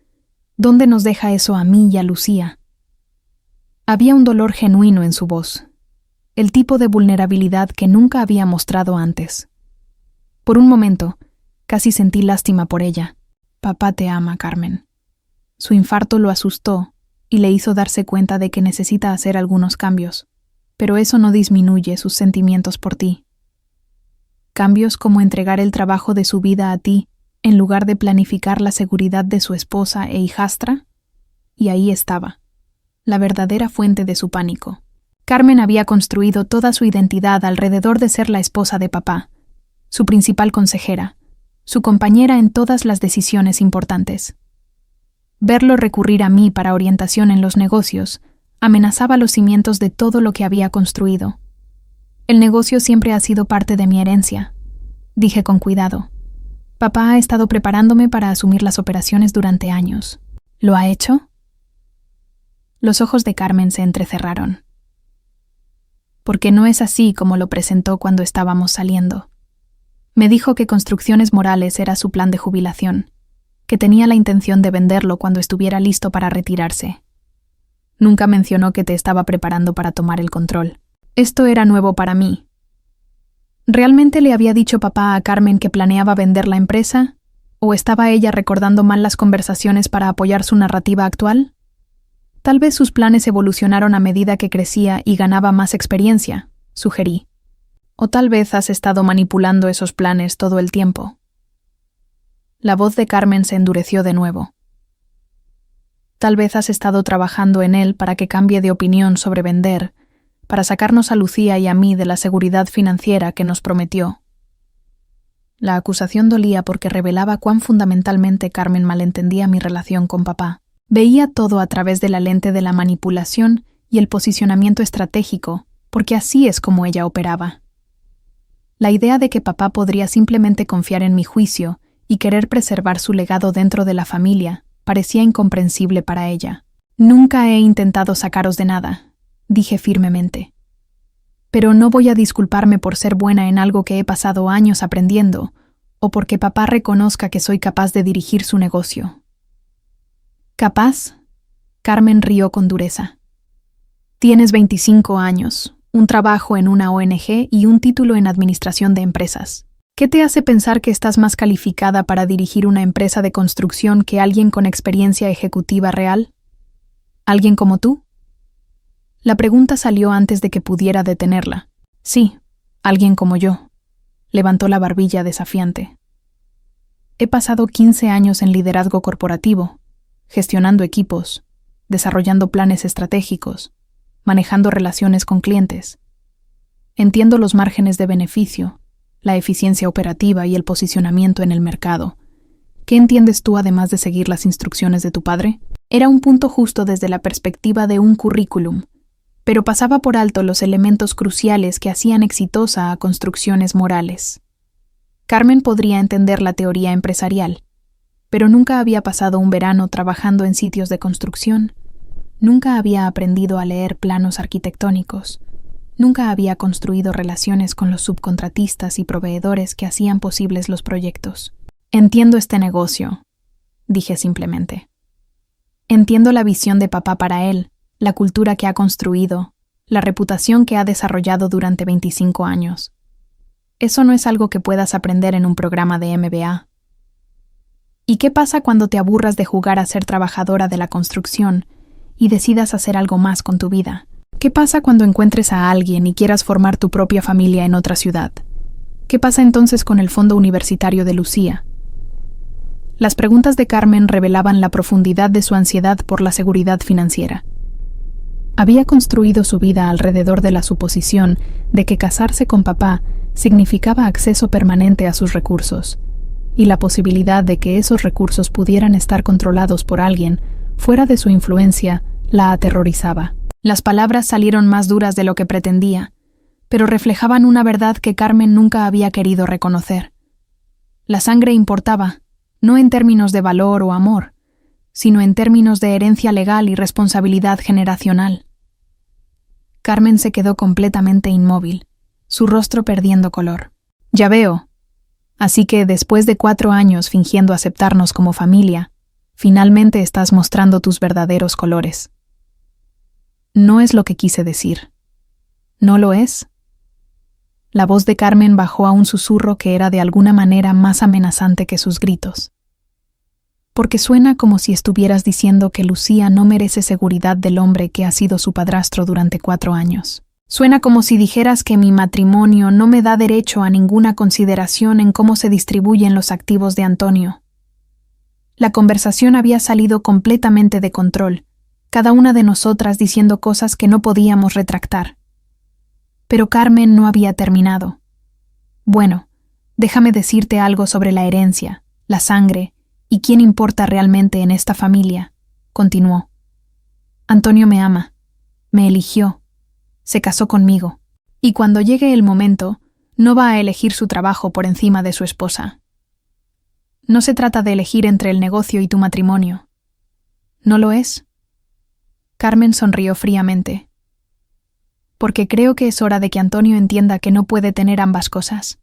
¿dónde nos deja eso a mí y a Lucía? Había un dolor genuino en su voz, el tipo de vulnerabilidad que nunca había mostrado antes. Por un momento, casi sentí lástima por ella. Papá te ama, Carmen. Su infarto lo asustó y le hizo darse cuenta de que necesita hacer algunos cambios, pero eso no disminuye sus sentimientos por ti. Cambios como entregar el trabajo de su vida a ti en lugar de planificar la seguridad de su esposa e hijastra. Y ahí estaba, la verdadera fuente de su pánico. Carmen había construido toda su identidad alrededor de ser la esposa de papá, su principal consejera, su compañera en todas las decisiones importantes. Verlo recurrir a mí para orientación en los negocios amenazaba los cimientos de todo lo que había construido. El negocio siempre ha sido parte de mi herencia, dije con cuidado. Papá ha estado preparándome para asumir las operaciones durante años. ¿Lo ha hecho? Los ojos de Carmen se entrecerraron. Porque no es así como lo presentó cuando estábamos saliendo. Me dijo que Construcciones Morales era su plan de jubilación, que tenía la intención de venderlo cuando estuviera listo para retirarse. Nunca mencionó que te estaba preparando para tomar el control. Esto era nuevo para mí. ¿Realmente le había dicho papá a Carmen que planeaba vender la empresa? ¿O estaba ella recordando mal las conversaciones para apoyar su narrativa actual? Tal vez sus planes evolucionaron a medida que crecía y ganaba más experiencia, sugerí. O tal vez has estado manipulando esos planes todo el tiempo. La voz de Carmen se endureció de nuevo. Tal vez has estado trabajando en él para que cambie de opinión sobre vender, para sacarnos a Lucía y a mí de la seguridad financiera que nos prometió. La acusación dolía porque revelaba cuán fundamentalmente Carmen malentendía mi relación con papá. Veía todo a través de la lente de la manipulación y el posicionamiento estratégico, porque así es como ella operaba. La idea de que papá podría simplemente confiar en mi juicio y querer preservar su legado dentro de la familia parecía incomprensible para ella. Nunca he intentado sacaros de nada, dije firmemente. Pero no voy a disculparme por ser buena en algo que he pasado años aprendiendo, o porque papá reconozca que soy capaz de dirigir su negocio. ¿Capaz? Carmen rió con dureza. Tienes 25 años, un trabajo en una ONG y un título en administración de empresas. ¿Qué te hace pensar que estás más calificada para dirigir una empresa de construcción que alguien con experiencia ejecutiva real? ¿Alguien como tú? La pregunta salió antes de que pudiera detenerla. Sí, alguien como yo. Levantó la barbilla desafiante. He pasado 15 años en liderazgo corporativo, gestionando equipos, desarrollando planes estratégicos, manejando relaciones con clientes. Entiendo los márgenes de beneficio, la eficiencia operativa y el posicionamiento en el mercado. ¿Qué entiendes tú además de seguir las instrucciones de tu padre? Era un punto justo desde la perspectiva de un currículum, pero pasaba por alto los elementos cruciales que hacían exitosa a Construcciones Morales. Carmen podría entender la teoría empresarial, pero nunca había pasado un verano trabajando en sitios de construcción, nunca había aprendido a leer planos arquitectónicos, nunca había construido relaciones con los subcontratistas y proveedores que hacían posibles los proyectos. Entiendo este negocio, dije simplemente. Entiendo la visión de papá para él, la cultura que ha construido, la reputación que ha desarrollado durante 25 años. Eso no es algo que puedas aprender en un programa de MBA. ¿Y qué pasa cuando te aburras de jugar a ser trabajadora de la construcción y decidas hacer algo más con tu vida? ¿Qué pasa cuando encuentres a alguien y quieras formar tu propia familia en otra ciudad? ¿Qué pasa entonces con el fondo universitario de Lucía? Las preguntas de Carmen revelaban la profundidad de su ansiedad por la seguridad financiera. Había construido su vida alrededor de la suposición de que casarse con papá significaba acceso permanente a sus recursos, y la posibilidad de que esos recursos pudieran estar controlados por alguien fuera de su influencia la aterrorizaba. Las palabras salieron más duras de lo que pretendía, pero reflejaban una verdad que Carmen nunca había querido reconocer. La sangre importaba, no en términos de valor o amor, sino en términos de herencia legal y responsabilidad generacional. Carmen se quedó completamente inmóvil, su rostro perdiendo color. Ya veo. Así que después de 4 años fingiendo aceptarnos como familia, finalmente estás mostrando tus verdaderos colores. No es lo que quise decir. ¿No lo es? La voz de Carmen bajó a un susurro que era de alguna manera más amenazante que sus gritos. Porque suena como si estuvieras diciendo que Lucía no merece seguridad del hombre que ha sido su padrastro durante 4 años. Suena como si dijeras que mi matrimonio no me da derecho a ninguna consideración en cómo se distribuyen los activos de Antonio. La conversación había salido completamente de control, cada una de nosotras diciendo cosas que no podíamos retractar. Pero Carmen no había terminado. Bueno, déjame decirte algo sobre la herencia, la sangre y quién importa realmente en esta familia, continuó. Antonio me ama, me eligió. Se casó conmigo, y cuando llegue el momento, no va a elegir su trabajo por encima de su esposa. No se trata de elegir entre el negocio y tu matrimonio. ¿No lo es? Carmen sonrió fríamente. Porque creo que es hora de que Antonio entienda que no puede tener ambas cosas.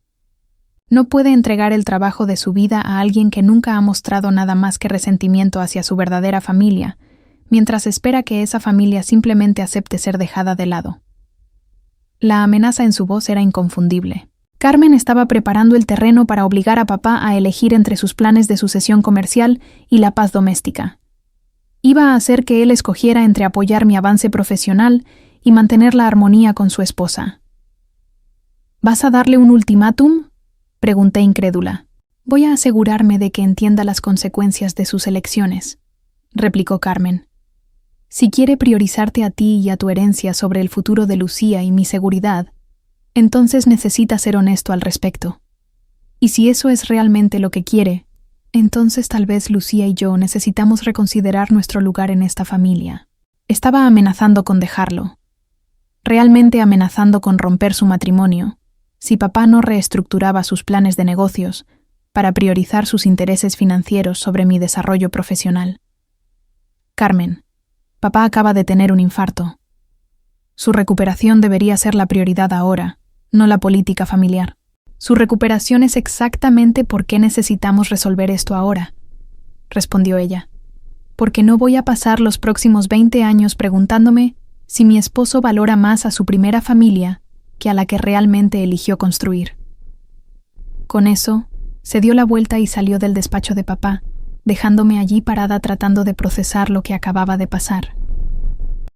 No puede entregar el trabajo de su vida a alguien que nunca ha mostrado nada más que resentimiento hacia su verdadera familia, mientras espera que esa familia simplemente acepte ser dejada de lado. La amenaza en su voz era inconfundible. Carmen estaba preparando el terreno para obligar a papá a elegir entre sus planes de sucesión comercial y la paz doméstica. Iba a hacer que él escogiera entre apoyar mi avance profesional y mantener la armonía con su esposa. ¿Vas a darle un ultimátum?, pregunté incrédula. Voy a asegurarme de que entienda las consecuencias de sus elecciones, replicó Carmen. Si quiere priorizarte a ti y a tu herencia sobre el futuro de Lucía y mi seguridad, entonces necesita ser honesto al respecto. Y si eso es realmente lo que quiere, entonces tal vez Lucía y yo necesitamos reconsiderar nuestro lugar en esta familia. Estaba amenazando con dejarlo. Realmente amenazando con romper su matrimonio, si papá no reestructuraba sus planes de negocios para priorizar sus intereses financieros sobre mi desarrollo profesional. Carmen, papá acaba de tener un infarto. Su recuperación debería ser la prioridad ahora, no la política familiar. Su recuperación es exactamente por qué necesitamos resolver esto ahora, respondió ella. Porque no voy a pasar los próximos 20 años preguntándome si mi esposo valora más a su primera familia que a la que realmente eligió construir. Con eso, se dio la vuelta y salió del despacho de papá, dejándome allí parada tratando de procesar lo que acababa de pasar.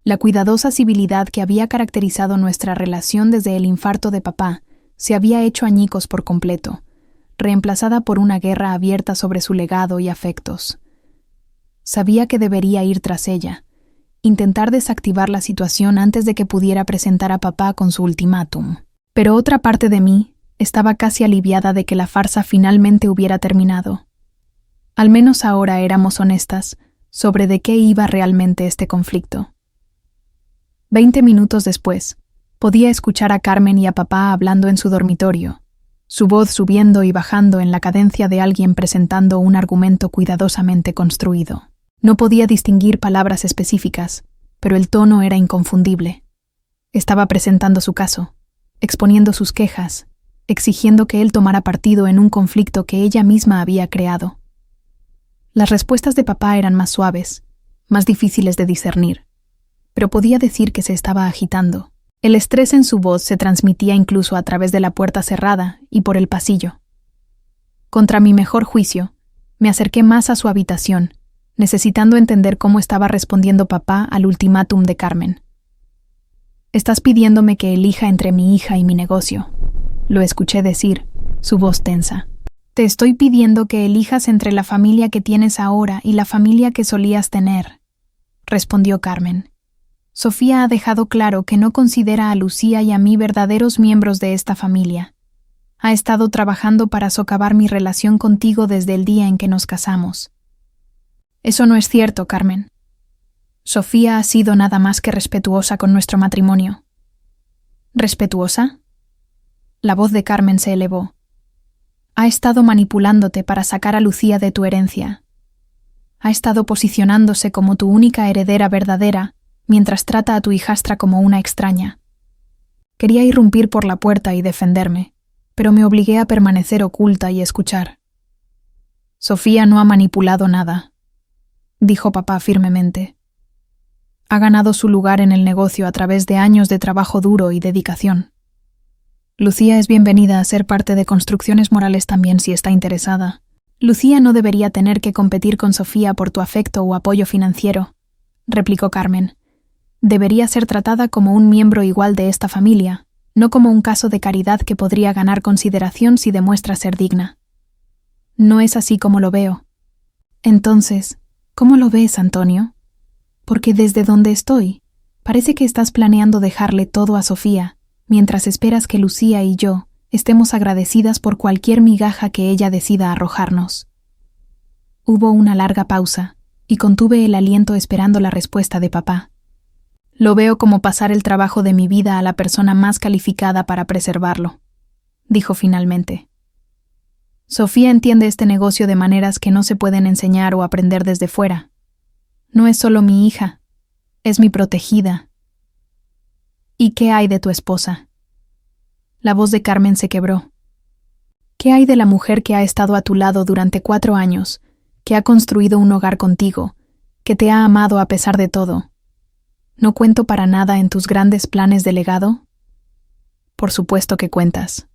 La cuidadosa civilidad que había caracterizado nuestra relación desde el infarto de papá se había hecho añicos por completo, reemplazada por una guerra abierta sobre su legado y afectos. Sabía que debería ir tras ella, intentar desactivar la situación antes de que pudiera presentar a papá con su ultimátum. Pero otra parte de mí estaba casi aliviada de que la farsa finalmente hubiera terminado. Al menos ahora éramos honestas sobre de qué iba realmente este conflicto. 20 minutos después, podía escuchar a Carmen y a papá hablando en su dormitorio, su voz subiendo y bajando en la cadencia de alguien presentando un argumento cuidadosamente construido. No podía distinguir palabras específicas, pero el tono era inconfundible. Estaba presentando su caso, exponiendo sus quejas, exigiendo que él tomara partido en un conflicto que ella misma había creado. Las respuestas de papá eran más suaves, más difíciles de discernir, pero podía decir que se estaba agitando. El estrés en su voz se transmitía incluso a través de la puerta cerrada y por el pasillo. Contra mi mejor juicio, me acerqué más a su habitación, necesitando entender cómo estaba respondiendo papá al ultimátum de Carmen. «Estás pidiéndome que elija entre mi hija y mi negocio», lo escuché decir, su voz tensa. Te estoy pidiendo que elijas entre la familia que tienes ahora y la familia que solías tener, respondió Carmen. Sofía ha dejado claro que no considera a Lucía y a mí verdaderos miembros de esta familia. Ha estado trabajando para socavar mi relación contigo desde el día en que nos casamos. Eso no es cierto, Carmen. Sofía ha sido nada más que respetuosa con nuestro matrimonio. ¿Respetuosa? La voz de Carmen se elevó. Ha estado manipulándote para sacar a Lucía de tu herencia. Ha estado posicionándose como tu única heredera verdadera, mientras trata a tu hijastra como una extraña. Quería irrumpir por la puerta y defenderme, pero me obligué a permanecer oculta y escuchar. Sofía no ha manipulado nada, dijo papá firmemente. Ha ganado su lugar en el negocio a través de años de trabajo duro y dedicación. Lucía es bienvenida a ser parte de Construcciones Morales también si está interesada. Lucía no debería tener que competir con Sofía por tu afecto o apoyo financiero, replicó Carmen. Debería ser tratada como un miembro igual de esta familia, no como un caso de caridad que podría ganar consideración si demuestra ser digna. No es así como lo veo. Entonces, ¿cómo lo ves, Antonio? Porque desde donde estoy, parece que estás planeando dejarle todo a Sofía, mientras esperas que Lucía y yo estemos agradecidas por cualquier migaja que ella decida arrojarnos. Hubo una larga pausa, y contuve el aliento esperando la respuesta de papá. Lo veo como pasar el trabajo de mi vida a la persona más calificada para preservarlo, dijo finalmente. Sofía entiende este negocio de maneras que no se pueden enseñar o aprender desde fuera. No es solo mi hija, es mi protegida. ¿Y qué hay de tu esposa? La voz de Carmen se quebró. ¿Qué hay de la mujer que ha estado a tu lado durante 4 años, que ha construido un hogar contigo, que te ha amado a pesar de todo? ¿No cuento para nada en tus grandes planes de legado? Por supuesto que cuentas.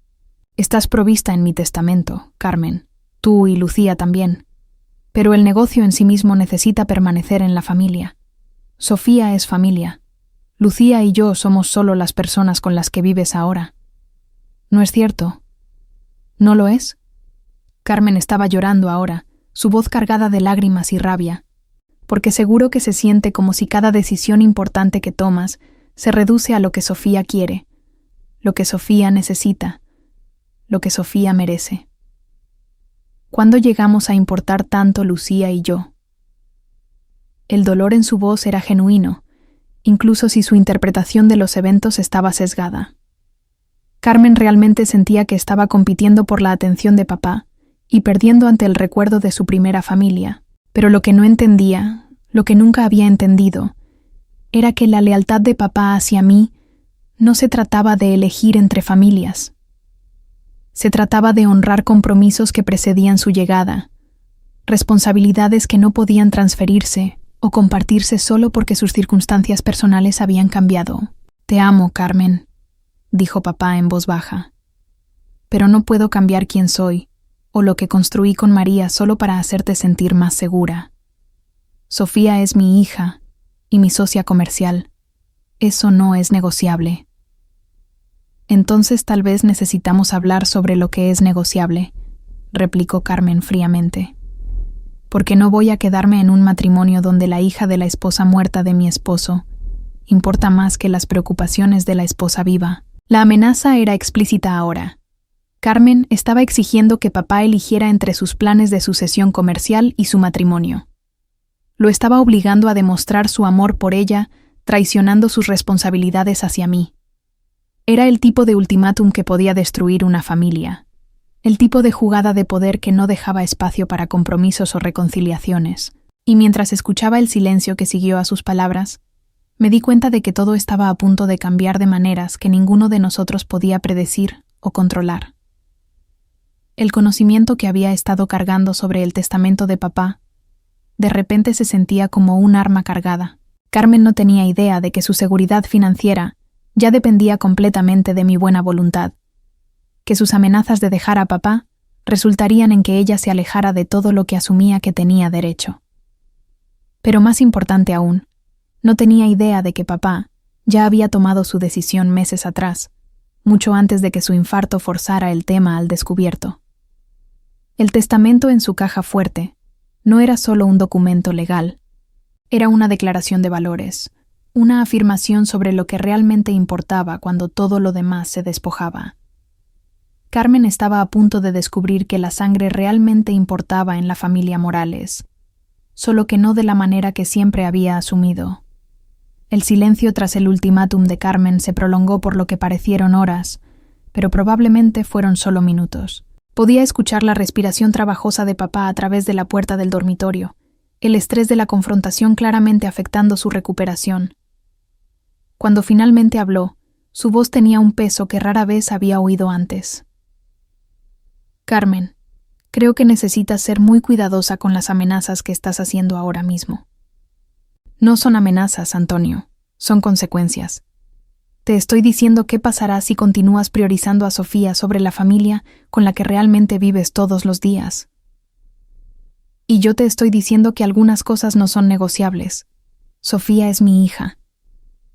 Estás provista en mi testamento, Carmen, tú y Lucía también. Pero el negocio en sí mismo necesita permanecer en la familia. Sofía es familia. Lucía y yo somos solo las personas con las que vives ahora. ¿No es cierto? ¿No lo es? Carmen estaba llorando ahora, su voz cargada de lágrimas y rabia, porque seguro que se siente como si cada decisión importante que tomas se reduce a lo que Sofía quiere, lo que Sofía necesita, lo que Sofía merece. ¿Cuándo llegamos a importar tanto Lucía y yo? El dolor en su voz era genuino, incluso si su interpretación de los eventos estaba sesgada. Carmen realmente sentía que estaba compitiendo por la atención de papá y perdiendo ante el recuerdo de su primera familia, pero lo que no entendía, lo que nunca había entendido, era que la lealtad de papá hacia mí no se trataba de elegir entre familias. Se trataba de honrar compromisos que precedían su llegada, responsabilidades que no podían transferirse o compartirse solo porque sus circunstancias personales habían cambiado. Te amo, Carmen, dijo papá en voz baja. Pero no puedo cambiar quién soy o lo que construí con María solo para hacerte sentir más segura. Sofía es mi hija y mi socia comercial. Eso no es negociable. Entonces tal vez necesitamos hablar sobre lo que es negociable, replicó Carmen fríamente. Porque no voy a quedarme en un matrimonio donde la hija de la esposa muerta de mi esposo importa más que las preocupaciones de la esposa viva. La amenaza era explícita ahora. Carmen estaba exigiendo que papá eligiera entre sus planes de sucesión comercial y su matrimonio. Lo estaba obligando a demostrar su amor por ella, traicionando sus responsabilidades hacia mí. Era el tipo de ultimátum que podía destruir una familia. El tipo de jugada de poder que no dejaba espacio para compromisos o reconciliaciones. Y mientras escuchaba el silencio que siguió a sus palabras, me di cuenta de que todo estaba a punto de cambiar de maneras que ninguno de nosotros podía predecir o controlar. El conocimiento que había estado cargando sobre el testamento de papá, de repente se sentía como un arma cargada. Carmen no tenía idea de que su seguridad financiera ya dependía completamente de mi buena voluntad, que sus amenazas de dejar a papá resultarían en que ella se alejara de todo lo que asumía que tenía derecho. Pero más importante aún, no tenía idea de que papá ya había tomado su decisión meses atrás, mucho antes de que su infarto forzara el tema al descubierto. El testamento en su caja fuerte no era solo un documento legal, era una declaración de valores, una afirmación sobre lo que realmente importaba cuando todo lo demás se despojaba. Carmen estaba a punto de descubrir que la sangre realmente importaba en la familia Morales, solo que no de la manera que siempre había asumido. El silencio tras el ultimátum de Carmen se prolongó por lo que parecieron horas, pero probablemente fueron solo minutos. Podía escuchar la respiración trabajosa de papá a través de la puerta del dormitorio, el estrés de la confrontación claramente afectando su recuperación. Cuando finalmente habló, su voz tenía un peso que rara vez había oído antes. Carmen, creo que necesitas ser muy cuidadosa con las amenazas que estás haciendo ahora mismo. No son amenazas, Antonio, son consecuencias. Te estoy diciendo qué pasará si continúas priorizando a Sofía sobre la familia con la que realmente vives todos los días. Y yo te estoy diciendo que algunas cosas no son negociables. Sofía es mi hija.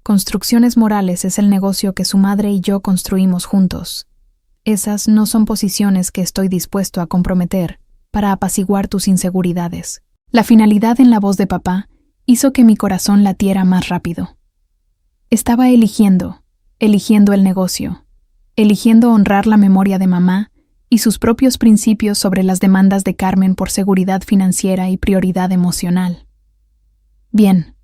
Construcciones Morales es el negocio que su madre y yo construimos juntos. Esas no son posiciones que estoy dispuesto a comprometer para apaciguar tus inseguridades. La finalidad en la voz de papá hizo que mi corazón latiera más rápido. Estaba eligiendo el negocio, eligiendo honrar la memoria de mamá y sus propios principios sobre las demandas de Carmen por seguridad financiera y prioridad emocional. Bien,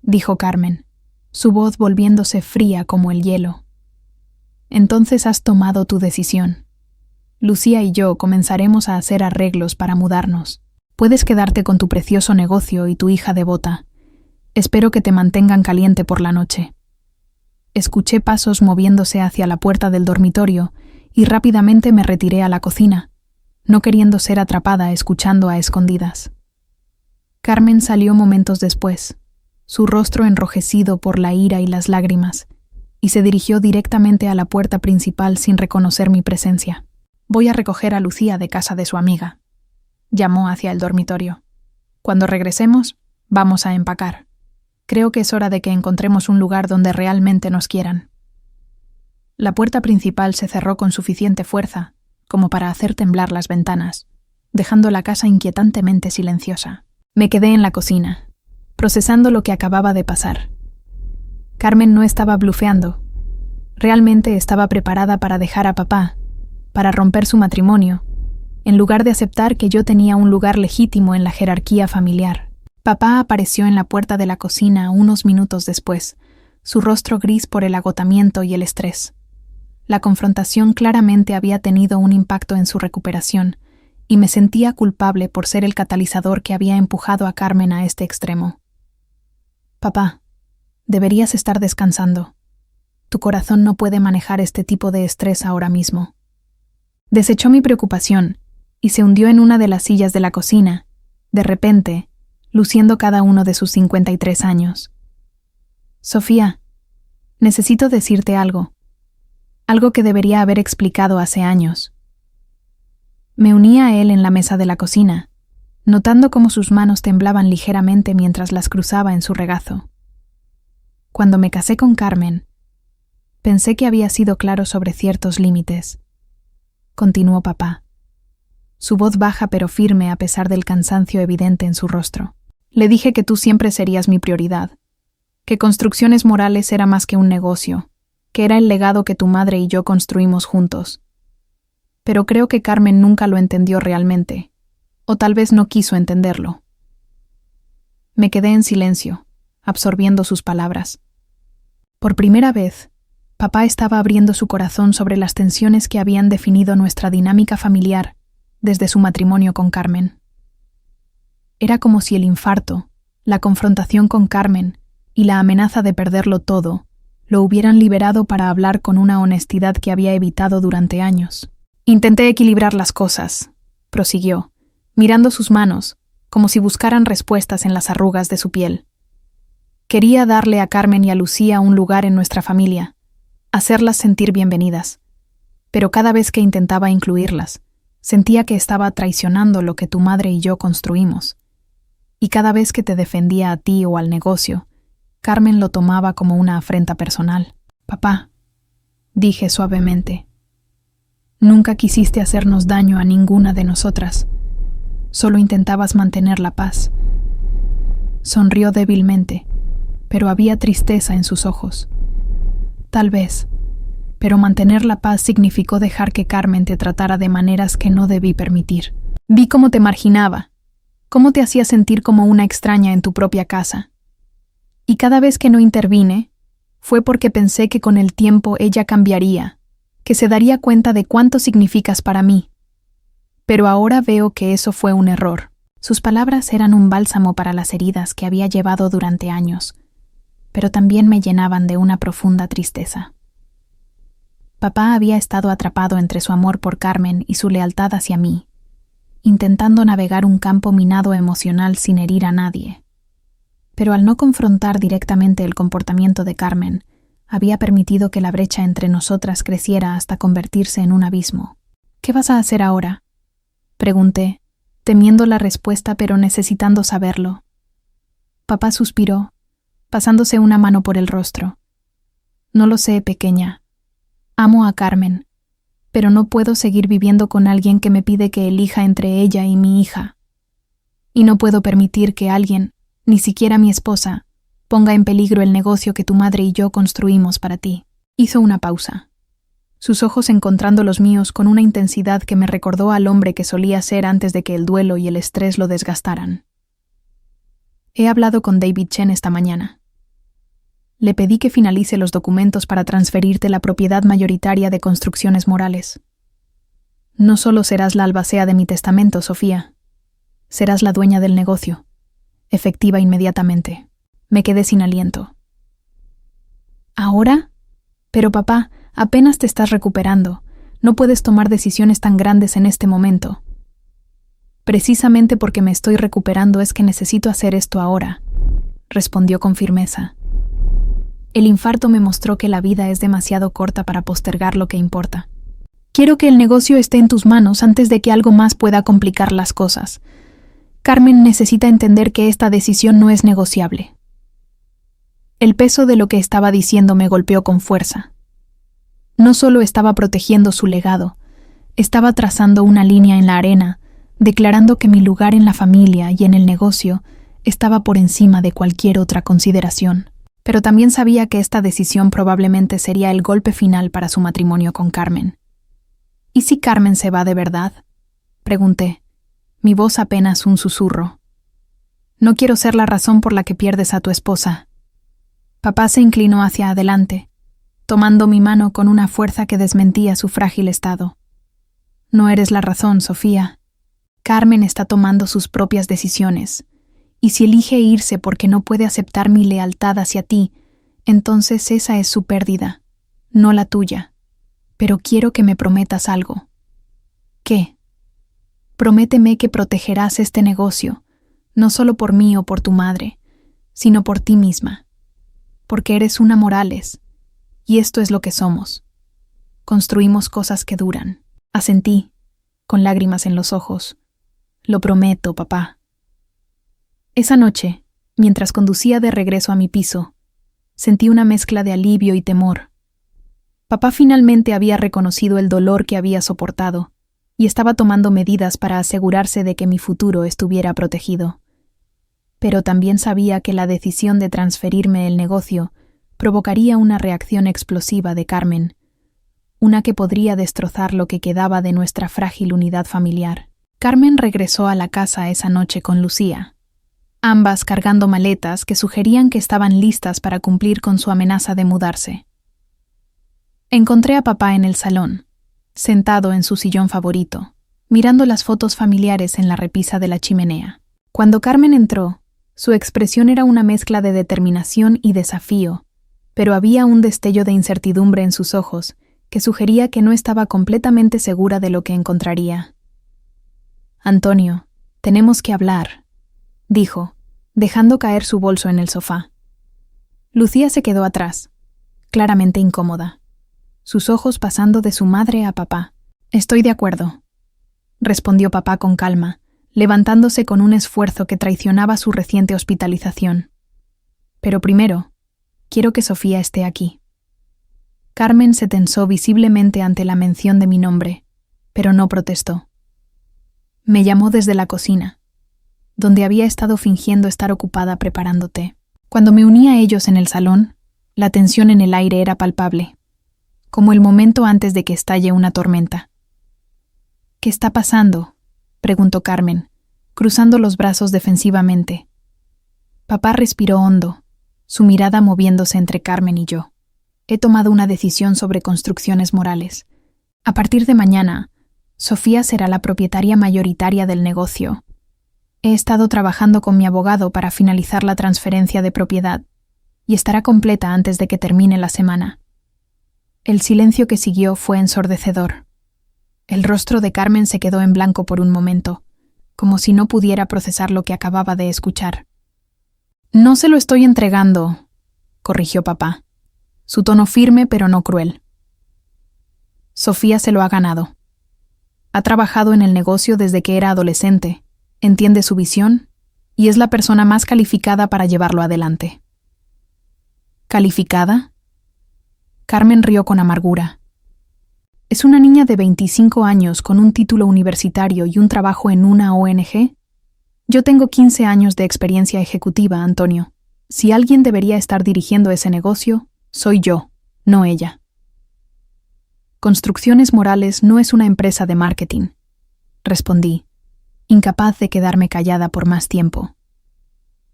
dijo Carmen, su voz volviéndose fría como el hielo. Entonces has tomado tu decisión. Lucía y yo comenzaremos a hacer arreglos para mudarnos. Puedes quedarte con tu precioso negocio y tu hija devota. Espero que te mantengan caliente por la noche. Escuché pasos moviéndose hacia la puerta del dormitorio y rápidamente me retiré a la cocina, no queriendo ser atrapada escuchando a escondidas. Carmen salió momentos después, su rostro enrojecido por la ira y las lágrimas, y se dirigió directamente a la puerta principal sin reconocer mi presencia. Voy a recoger a Lucía de casa de su amiga, llamó hacia el dormitorio. Cuando regresemos, vamos a empacar. Creo que es hora de que encontremos un lugar donde realmente nos quieran. La puerta principal se cerró con suficiente fuerza como para hacer temblar las ventanas, dejando la casa inquietantemente silenciosa. Me quedé en la cocina, procesando lo que acababa de pasar. Carmen no estaba blufeando. Realmente estaba preparada para dejar a papá, para romper su matrimonio, en lugar de aceptar que yo tenía un lugar legítimo en la jerarquía familiar. Papá apareció en la puerta de la cocina unos minutos después, su rostro gris por el agotamiento y el estrés. La confrontación claramente había tenido un impacto en su recuperación, y me sentía culpable por ser el catalizador que había empujado a Carmen a este extremo. Papá, deberías estar descansando. Tu corazón no puede manejar este tipo de estrés ahora mismo. Desechó mi preocupación y se hundió en una de las sillas de la cocina, de repente, luciendo cada uno de sus 53 años. Sofía, necesito decirte algo que debería haber explicado hace años. Me uní a él en la mesa de la cocina, notando cómo sus manos temblaban ligeramente mientras las cruzaba en su regazo. Cuando me casé con Carmen, pensé que había sido claro sobre ciertos límites. Continuó papá, su voz baja pero firme a pesar del cansancio evidente en su rostro. Le dije que tú siempre serías mi prioridad, que Construcciones Morales era más que un negocio, que era el legado que tu madre y yo construimos juntos. Pero creo que Carmen nunca lo entendió realmente, o tal vez no quiso entenderlo. Me quedé en silencio, absorbiendo sus palabras. Por primera vez, papá estaba abriendo su corazón sobre las tensiones que habían definido nuestra dinámica familiar desde su matrimonio con Carmen. Era como si el infarto, la confrontación con Carmen y la amenaza de perderlo todo lo hubieran liberado para hablar con una honestidad que había evitado durante años. Intenté equilibrar las cosas, prosiguió, mirando sus manos, como si buscaran respuestas en las arrugas de su piel. Quería darle a Carmen y a Lucía un lugar en nuestra familia, hacerlas sentir bienvenidas, pero cada vez que intentaba incluirlas, sentía que estaba traicionando lo que tu madre y yo construimos. Y cada vez que te defendía a ti o al negocio, Carmen lo tomaba como una afrenta personal. Papá, dije suavemente, Nunca quisiste hacernos daño a ninguna de nosotras. Solo intentabas mantener la paz. Sonrió débilmente, pero había tristeza en sus ojos. Tal vez, pero mantener la paz significó dejar que Carmen te tratara de maneras que no debí permitir. Vi cómo te marginaba, cómo te hacía sentir como una extraña en tu propia casa. Y cada vez que no intervine, fue porque pensé que con el tiempo ella cambiaría, que se daría cuenta de cuánto significas para mí. Pero ahora veo que eso fue un error. Sus palabras eran un bálsamo para las heridas que había llevado durante años, pero también me llenaban de una profunda tristeza. Papá había estado atrapado entre su amor por Carmen y su lealtad hacia mí, intentando navegar un campo minado emocional sin herir a nadie. Pero al no confrontar directamente el comportamiento de Carmen, había permitido que la brecha entre nosotras creciera hasta convertirse en un abismo. ¿Qué vas a hacer ahora?, pregunté, temiendo la respuesta pero necesitando saberlo. Papá suspiró, pasándose una mano por el rostro. No lo sé, pequeña. Amo a Carmen, pero no puedo seguir viviendo con alguien que me pide que elija entre ella y mi hija. Y no puedo permitir que alguien, ni siquiera mi esposa, ponga en peligro el negocio que tu madre y yo construimos para ti. Hizo una pausa, sus ojos encontrando los míos con una intensidad que me recordó al hombre que solía ser antes de que el duelo y el estrés lo desgastaran. He hablado con David Chen esta mañana. Le pedí que finalice los documentos para transferirte la propiedad mayoritaria de Construcciones Morales. No solo serás la albacea de mi testamento, Sofía. Serás la dueña del negocio, efectiva inmediatamente. Me quedé sin aliento. ¿Ahora? Pero papá, apenas te estás recuperando. No puedes tomar decisiones tan grandes en este momento. Precisamente porque me estoy recuperando es que necesito hacer esto ahora, respondió con firmeza. El infarto me mostró que la vida es demasiado corta para postergar lo que importa. Quiero que el negocio esté en tus manos antes de que algo más pueda complicar las cosas. Carmen necesita entender que esta decisión no es negociable. El peso de lo que estaba diciendo me golpeó con fuerza. No solo estaba protegiendo su legado, estaba trazando una línea en la arena, declarando que mi lugar en la familia y en el negocio estaba por encima de cualquier otra consideración. Pero también sabía que esta decisión probablemente sería el golpe final para su matrimonio con Carmen. ¿Y si Carmen se va de verdad?, pregunté, mi voz apenas un susurro. No quiero ser la razón por la que pierdes a tu esposa. Papá se inclinó hacia adelante, tomando mi mano con una fuerza que desmentía su frágil estado. No eres la razón, Sofía. Carmen está tomando sus propias decisiones, y si elige irse porque no puede aceptar mi lealtad hacia ti, entonces esa es su pérdida, no la tuya. Pero quiero que me prometas algo. ¿Qué? Prométeme que protegerás este negocio, no solo por mí o por tu madre, sino por ti misma. Porque eres una Morales, y esto es lo que somos. Construimos cosas que duran. Asentí, con lágrimas en los ojos. Lo prometo, papá. Esa noche, mientras conducía de regreso a mi piso, sentí una mezcla de alivio y temor. Papá finalmente había reconocido el dolor que había soportado y estaba tomando medidas para asegurarse de que mi futuro estuviera protegido. Pero también sabía que la decisión de transferirme el negocio provocaría una reacción explosiva de Carmen, una que podría destrozar lo que quedaba de nuestra frágil unidad familiar. Carmen regresó a la casa esa noche con Lucía, ambas cargando maletas que sugerían que estaban listas para cumplir con su amenaza de mudarse. Encontré a papá en el salón, sentado en su sillón favorito, mirando las fotos familiares en la repisa de la chimenea. Cuando Carmen entró, su expresión era una mezcla de determinación y desafío, pero había un destello de incertidumbre en sus ojos que sugería que no estaba completamente segura de lo que encontraría. «Antonio, tenemos que hablar», dijo, dejando caer su bolso en el sofá. Lucía se quedó atrás, claramente incómoda, sus ojos pasando de su madre a papá. «Estoy de acuerdo», respondió papá con calma, levantándose con un esfuerzo que traicionaba su reciente hospitalización. «Pero primero, quiero que Sofía esté aquí». Carmen se tensó visiblemente ante la mención de mi nombre, pero no protestó. Me llamó desde la cocina, donde había estado fingiendo estar ocupada preparando té. Cuando me uní a ellos en el salón, la tensión en el aire era palpable, como el momento antes de que estalle una tormenta. ¿Qué está pasando?, preguntó Carmen, cruzando los brazos defensivamente. Papá respiró hondo, su mirada moviéndose entre Carmen y yo. He tomado una decisión sobre construcciones morales. A partir de mañana, Sofía será la propietaria mayoritaria del negocio. He estado trabajando con mi abogado para finalizar la transferencia de propiedad, y estará completa antes de que termine la semana. El silencio que siguió fue ensordecedor. El rostro de Carmen se quedó en blanco por un momento, como si no pudiera procesar lo que acababa de escuchar. No se lo estoy entregando, corrigió papá, su tono firme pero no cruel. Sofía se lo ha ganado. Ha trabajado en el negocio desde que era adolescente, entiende su visión y es la persona más calificada para llevarlo adelante. ¿Calificada? Carmen rió con amargura. ¿Es una niña de 25 años con un título universitario y un trabajo en una ONG? Yo tengo 15 años de experiencia ejecutiva, Antonio. Si alguien debería estar dirigiendo ese negocio, soy yo, no ella. Construcciones Morales no es una empresa de marketing, respondí, incapaz de quedarme callada por más tiempo.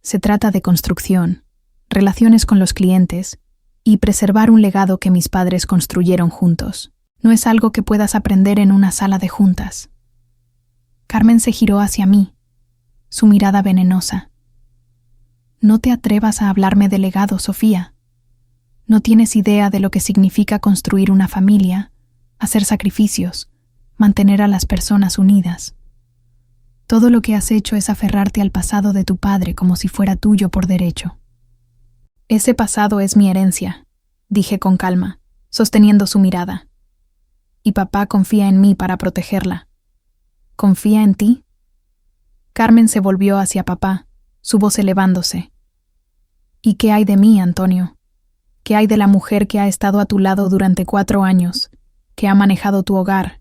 Se trata de construcción, relaciones con los clientes y preservar un legado que mis padres construyeron juntos. No es algo que puedas aprender en una sala de juntas. Carmen se giró hacia mí, su mirada venenosa. No te atrevas a hablarme de legado, Sofía. No tienes idea de lo que significa construir una familia, hacer sacrificios, mantener a las personas unidas. Todo lo que has hecho es aferrarte al pasado de tu padre como si fuera tuyo por derecho. Ese pasado es mi herencia, dije con calma, sosteniendo su mirada. Y papá confía en mí para protegerla. ¿Confía en ti? Carmen se volvió hacia papá, su voz elevándose. ¿Y qué hay de mí, Antonio? ¿Qué hay de la mujer que ha estado a tu lado durante 4 años, que ha manejado tu hogar,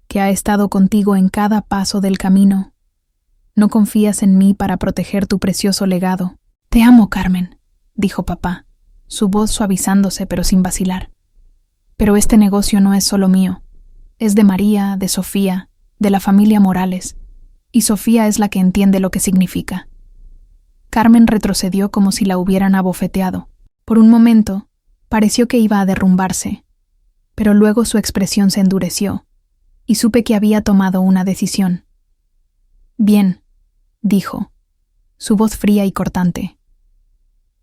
que ha estado contigo en cada paso del camino? ¿No confías en mí para proteger tu precioso legado? Te amo, Carmen, dijo papá, su voz suavizándose pero sin vacilar. Pero este negocio no es solo mío. Es de María, de Sofía, de la familia Morales, y Sofía es la que entiende lo que significa. Carmen retrocedió como si la hubieran abofeteado. Por un momento, pareció que iba a derrumbarse, pero luego su expresión se endureció, y supe que había tomado una decisión. Bien, dijo, su voz fría y cortante.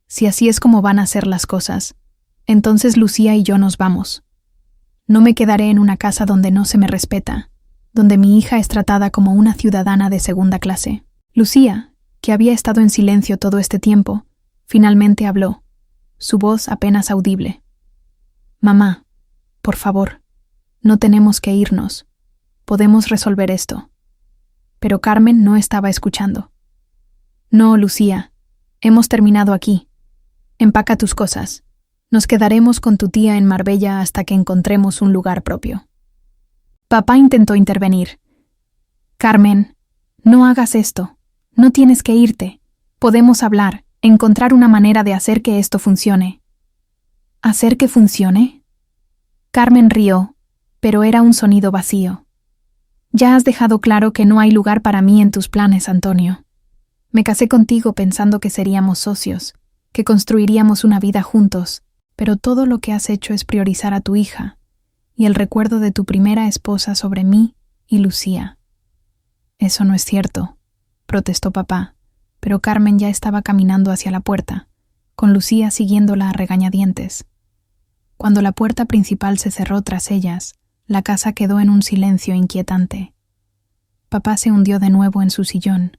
Si así es como van a ser las cosas, entonces Lucía y yo nos vamos. No me quedaré en una casa donde no se me respeta, donde mi hija es tratada como una ciudadana de segunda clase. Lucía, que había estado en silencio todo este tiempo, finalmente habló, su voz apenas audible. Mamá, por favor, no tenemos que irnos. Podemos resolver esto. Pero Carmen no estaba escuchando. No, Lucía, hemos terminado aquí. Empaca tus cosas. Nos quedaremos con tu tía en Marbella hasta que encontremos un lugar propio. Papá intentó intervenir. Carmen, no hagas esto. No tienes que irte. Podemos hablar, encontrar una manera de hacer que esto funcione. ¿Hacer que funcione? Carmen rió, pero era un sonido vacío. Ya has dejado claro que no hay lugar para mí en tus planes, Antonio. Me casé contigo pensando que seríamos socios, que construiríamos una vida juntos, pero todo lo que has hecho es priorizar a tu hija y el recuerdo de tu primera esposa sobre mí y Lucía. Eso no es cierto, protestó papá, pero Carmen ya estaba caminando hacia la puerta, con Lucía siguiéndola a regañadientes. Cuando la puerta principal se cerró tras ellas, la casa quedó en un silencio inquietante. Papá se hundió de nuevo en su sillón,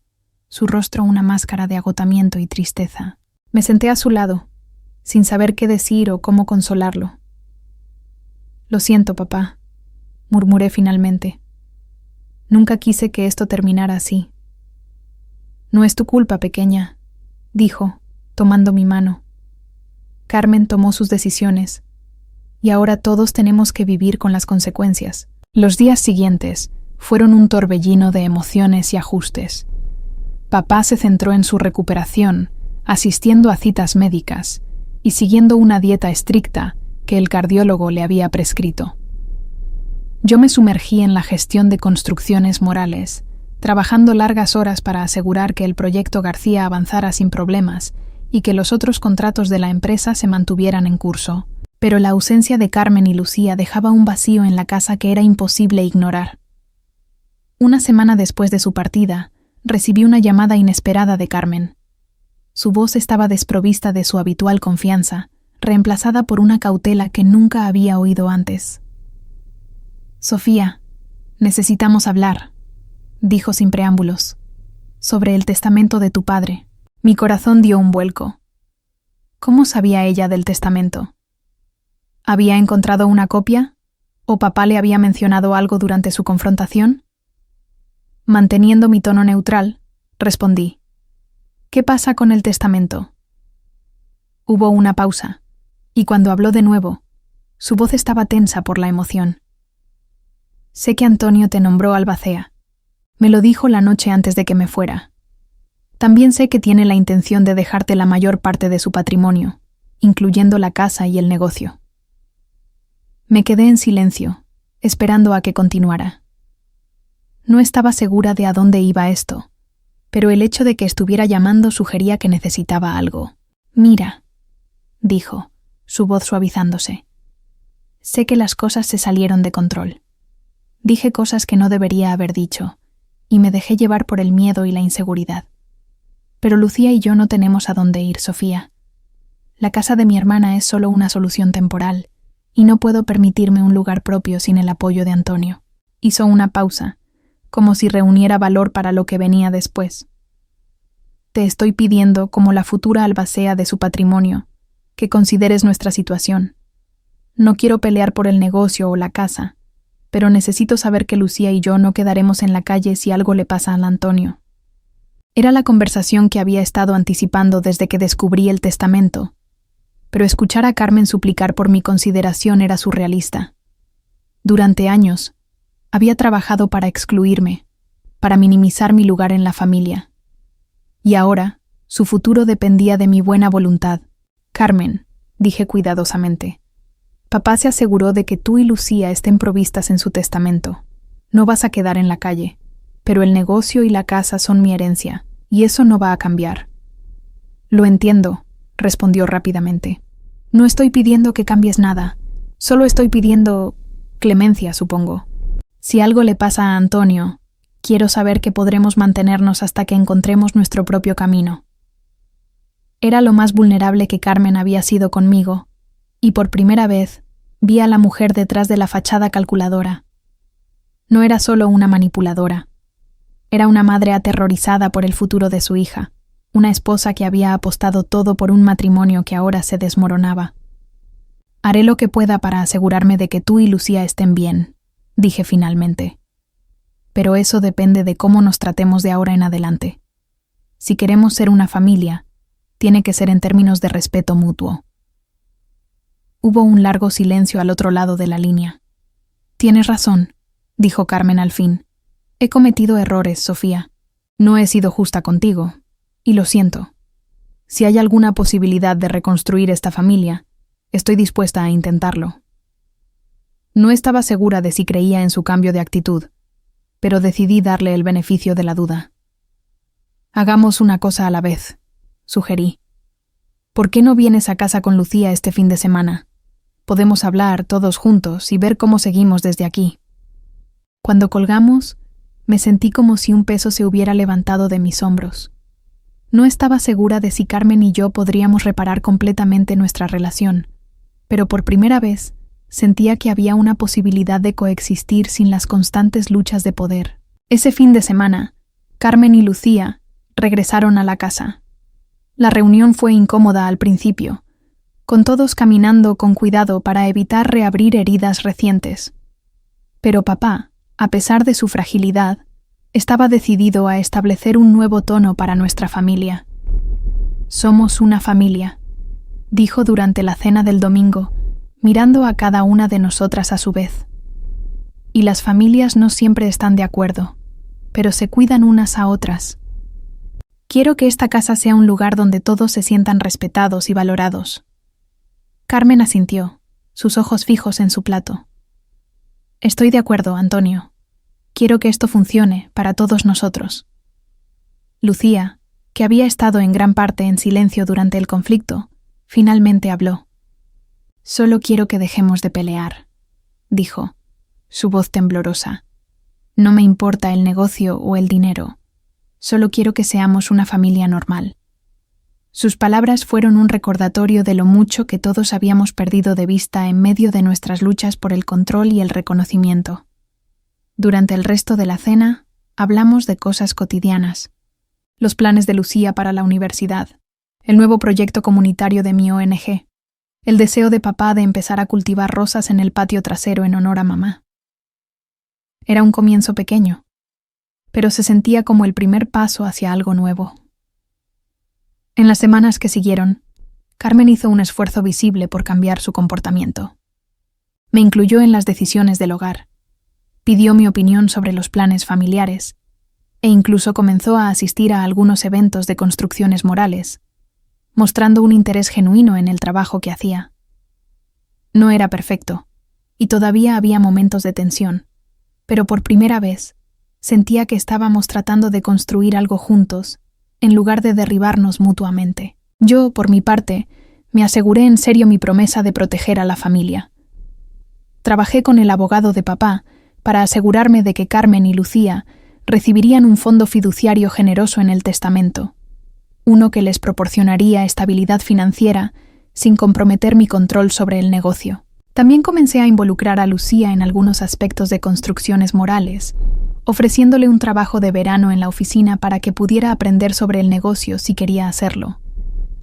su rostro una máscara de agotamiento y tristeza. Me senté a su lado, sin saber qué decir o cómo consolarlo. Lo siento, papá, murmuré finalmente. Nunca quise que esto terminara así. No es tu culpa, pequeña, dijo, tomando mi mano. Carmen tomó sus decisiones, y ahora todos tenemos que vivir con las consecuencias. Los días siguientes fueron un torbellino de emociones y ajustes. Papá se centró en su recuperación, asistiendo a citas médicas y siguiendo una dieta estricta que el cardiólogo le había prescrito. Yo me sumergí en la gestión de construcciones morales, trabajando largas horas para asegurar que el proyecto García avanzara sin problemas y que los otros contratos de la empresa se mantuvieran en curso. Pero la ausencia de Carmen y Lucía dejaba un vacío en la casa que era imposible ignorar. Una semana después de su partida, recibí una llamada inesperada de Carmen. Su voz estaba desprovista de su habitual confianza, reemplazada por una cautela que nunca había oído antes. «Sofía, necesitamos hablar», dijo sin preámbulos, «sobre el testamento de tu padre». Mi corazón dio un vuelco. ¿Cómo sabía ella del testamento? ¿Había encontrado una copia? ¿O papá le había mencionado algo durante su confrontación? Manteniendo mi tono neutral, respondí: «¿Qué pasa con el testamento?». Hubo una pausa, y cuando habló de nuevo, su voz estaba tensa por la emoción. «Sé que Antonio te nombró albacea. Me lo dijo la noche antes de que me fuera. También sé que tiene la intención de dejarte la mayor parte de su patrimonio, incluyendo la casa y el negocio». Me quedé en silencio, esperando a que continuara. No estaba segura de a dónde iba esto, pero el hecho de que estuviera llamando sugería que necesitaba algo. «Mira», dijo, su voz suavizándose. «Sé que las cosas se salieron de control. Dije cosas que no debería haber dicho, y me dejé llevar por el miedo y la inseguridad. Pero Lucía y yo no tenemos a dónde ir, Sofía. La casa de mi hermana es solo una solución temporal, y no puedo permitirme un lugar propio sin el apoyo de Antonio». Hizo una pausa, como si reuniera valor para lo que venía después. «Te estoy pidiendo, como la futura albacea de su patrimonio, que consideres nuestra situación. No quiero pelear por el negocio o la casa, pero necesito saber que Lucía y yo no quedaremos en la calle si algo le pasa al Antonio». Era la conversación que había estado anticipando desde que descubrí el testamento, pero escuchar a Carmen suplicar por mi consideración era surrealista. Durante años, había trabajado para excluirme, para minimizar mi lugar en la familia. Y ahora, su futuro dependía de mi buena voluntad. «Carmen», dije cuidadosamente, «papá se aseguró de que tú y Lucía estén provistas en su testamento. No vas a quedar en la calle, pero el negocio y la casa son mi herencia, y eso no va a cambiar». «Lo entiendo», respondió rápidamente. «No estoy pidiendo que cambies nada. Solo estoy pidiendo clemencia, supongo. Si algo le pasa a Antonio, quiero saber que podremos mantenernos hasta que encontremos nuestro propio camino». Era lo más vulnerable que Carmen había sido conmigo, y por primera vez vi a la mujer detrás de la fachada calculadora. No era solo una manipuladora. Era una madre aterrorizada por el futuro de su hija, una esposa que había apostado todo por un matrimonio que ahora se desmoronaba. «Haré lo que pueda para asegurarme de que tú y Lucía estén bien», dije finalmente. «Pero eso depende de cómo nos tratemos de ahora en adelante. Si queremos ser una familia, tiene que ser en términos de respeto mutuo». Hubo un largo silencio al otro lado de la línea. «Tienes razón», dijo Carmen al fin. «He cometido errores, Sofía. No he sido justa contigo. Y lo siento. Si hay alguna posibilidad de reconstruir esta familia, estoy dispuesta a intentarlo». No estaba segura de si creía en su cambio de actitud, pero decidí darle el beneficio de la duda. «Hagamos una cosa a la vez», sugerí. «¿Por qué no vienes a casa con Lucía este fin de semana? Podemos hablar todos juntos y ver cómo seguimos desde aquí». Cuando colgamos, me sentí como si un peso se hubiera levantado de mis hombros. No estaba segura de si Carmen y yo podríamos reparar completamente nuestra relación, pero por primera vez sentía que había una posibilidad de coexistir sin las constantes luchas de poder. Ese fin de semana, Carmen y Lucía regresaron a la casa. La reunión fue incómoda al principio, con todos caminando con cuidado para evitar reabrir heridas recientes. Pero papá, a pesar de su fragilidad, estaba decidido a establecer un nuevo tono para nuestra familia. «Somos una familia», dijo durante la cena del domingo, mirando a cada una de nosotras a su vez. Y las familias no siempre están de acuerdo, pero se cuidan unas a otras. Quiero que esta casa sea un lugar donde todos se sientan respetados y valorados. Carmen asintió, sus ojos fijos en su plato. Estoy de acuerdo, Antonio. Quiero que esto funcione para todos nosotros. Lucía, que había estado en gran parte en silencio durante el conflicto, finalmente habló. Solo quiero que dejemos de pelear, dijo, su voz temblorosa. No me importa el negocio o el dinero. Solo quiero que seamos una familia normal. Sus palabras fueron un recordatorio de lo mucho que todos habíamos perdido de vista en medio de nuestras luchas por el control y el reconocimiento. Durante el resto de la cena, hablamos de cosas cotidianas. Los planes de Lucía para la universidad, el nuevo proyecto comunitario de mi ONG, el deseo de papá de empezar a cultivar rosas en el patio trasero en honor a mamá. Era un comienzo pequeño, pero se sentía como el primer paso hacia algo nuevo. En las semanas que siguieron, Carmen hizo un esfuerzo visible por cambiar su comportamiento. Me incluyó en las decisiones del hogar, pidió mi opinión sobre los planes familiares e incluso comenzó a asistir a algunos eventos de construcciones morales, mostrando un interés genuino en el trabajo que hacía. No era perfecto, y todavía había momentos de tensión, pero por primera vez sentía que estábamos tratando de construir algo juntos, en lugar de derribarnos mutuamente. Yo, por mi parte, me aseguré en serio mi promesa de proteger a la familia. Trabajé con el abogado de papá para asegurarme de que Carmen y Lucía recibirían un fondo fiduciario generoso en el testamento, uno que les proporcionaría estabilidad financiera sin comprometer mi control sobre el negocio. También comencé a involucrar a Lucía en algunos aspectos de construcciones morales, ofreciéndole un trabajo de verano en la oficina para que pudiera aprender sobre el negocio si quería hacerlo.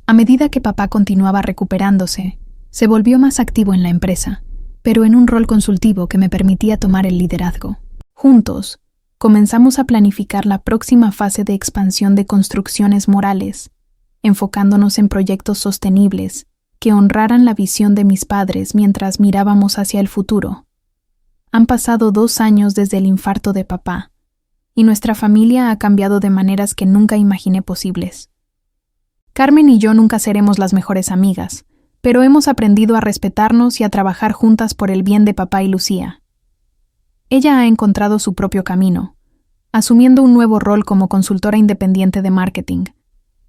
A medida que papá continuaba recuperándose, se volvió más activo en la empresa, pero en un rol consultivo que me permitía tomar el liderazgo. Juntos, comenzamos a planificar la próxima fase de expansión de construcciones morales, enfocándonos en proyectos sostenibles que honraran la visión de mis padres mientras mirábamos hacia el futuro. Han pasado 2 años desde el infarto de papá, y nuestra familia ha cambiado de maneras que nunca imaginé posibles. Carmen y yo nunca seremos las mejores amigas, pero hemos aprendido a respetarnos y a trabajar juntas por el bien de papá y Lucía. Ella ha encontrado su propio camino, asumiendo un nuevo rol como consultora independiente de marketing,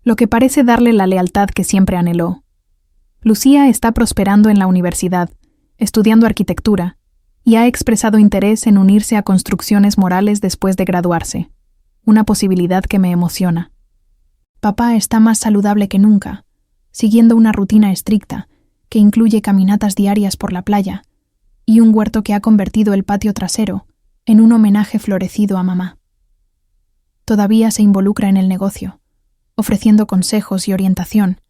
lo que parece darle la lealtad que siempre anheló. Lucía está prosperando en la universidad, estudiando arquitectura, y ha expresado interés en unirse a construcciones morales después de graduarse, una posibilidad que me emociona. Papá está más saludable que nunca, siguiendo una rutina estricta que incluye caminatas diarias por la playa y un huerto que ha convertido el patio trasero en un homenaje florecido a mamá. Todavía se involucra en el negocio, ofreciendo consejos y orientación,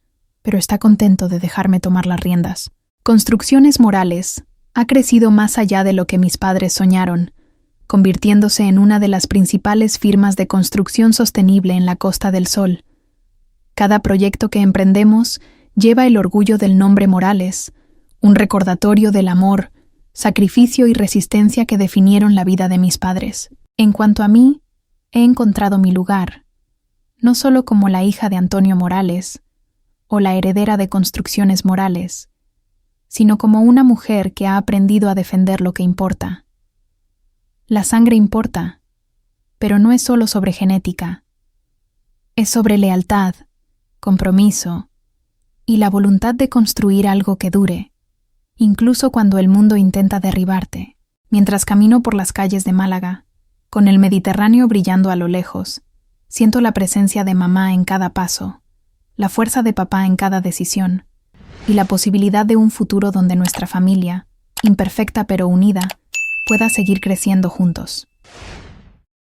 pero está contento de dejarme tomar las riendas. Construcciones Morales ha crecido más allá de lo que mis padres soñaron, convirtiéndose en una de las principales firmas de construcción sostenible en la Costa del Sol. Cada proyecto que emprendemos lleva el orgullo del nombre Morales, un recordatorio del amor, sacrificio y resistencia que definieron la vida de mis padres. En cuanto a mí, he encontrado mi lugar, no solo como la hija de Antonio Morales, o la heredera de Construcciones Morales, sino como una mujer que ha aprendido a defender lo que importa. La sangre importa, pero no es solo sobre genética. Es sobre lealtad, compromiso y la voluntad de construir algo que dure, incluso cuando el mundo intenta derribarte. Mientras camino por las calles de Málaga, con el Mediterráneo brillando a lo lejos, siento la presencia de mamá en cada paso, la fuerza de papá en cada decisión, y la posibilidad de un futuro donde nuestra familia, imperfecta pero unida, pueda seguir creciendo juntos.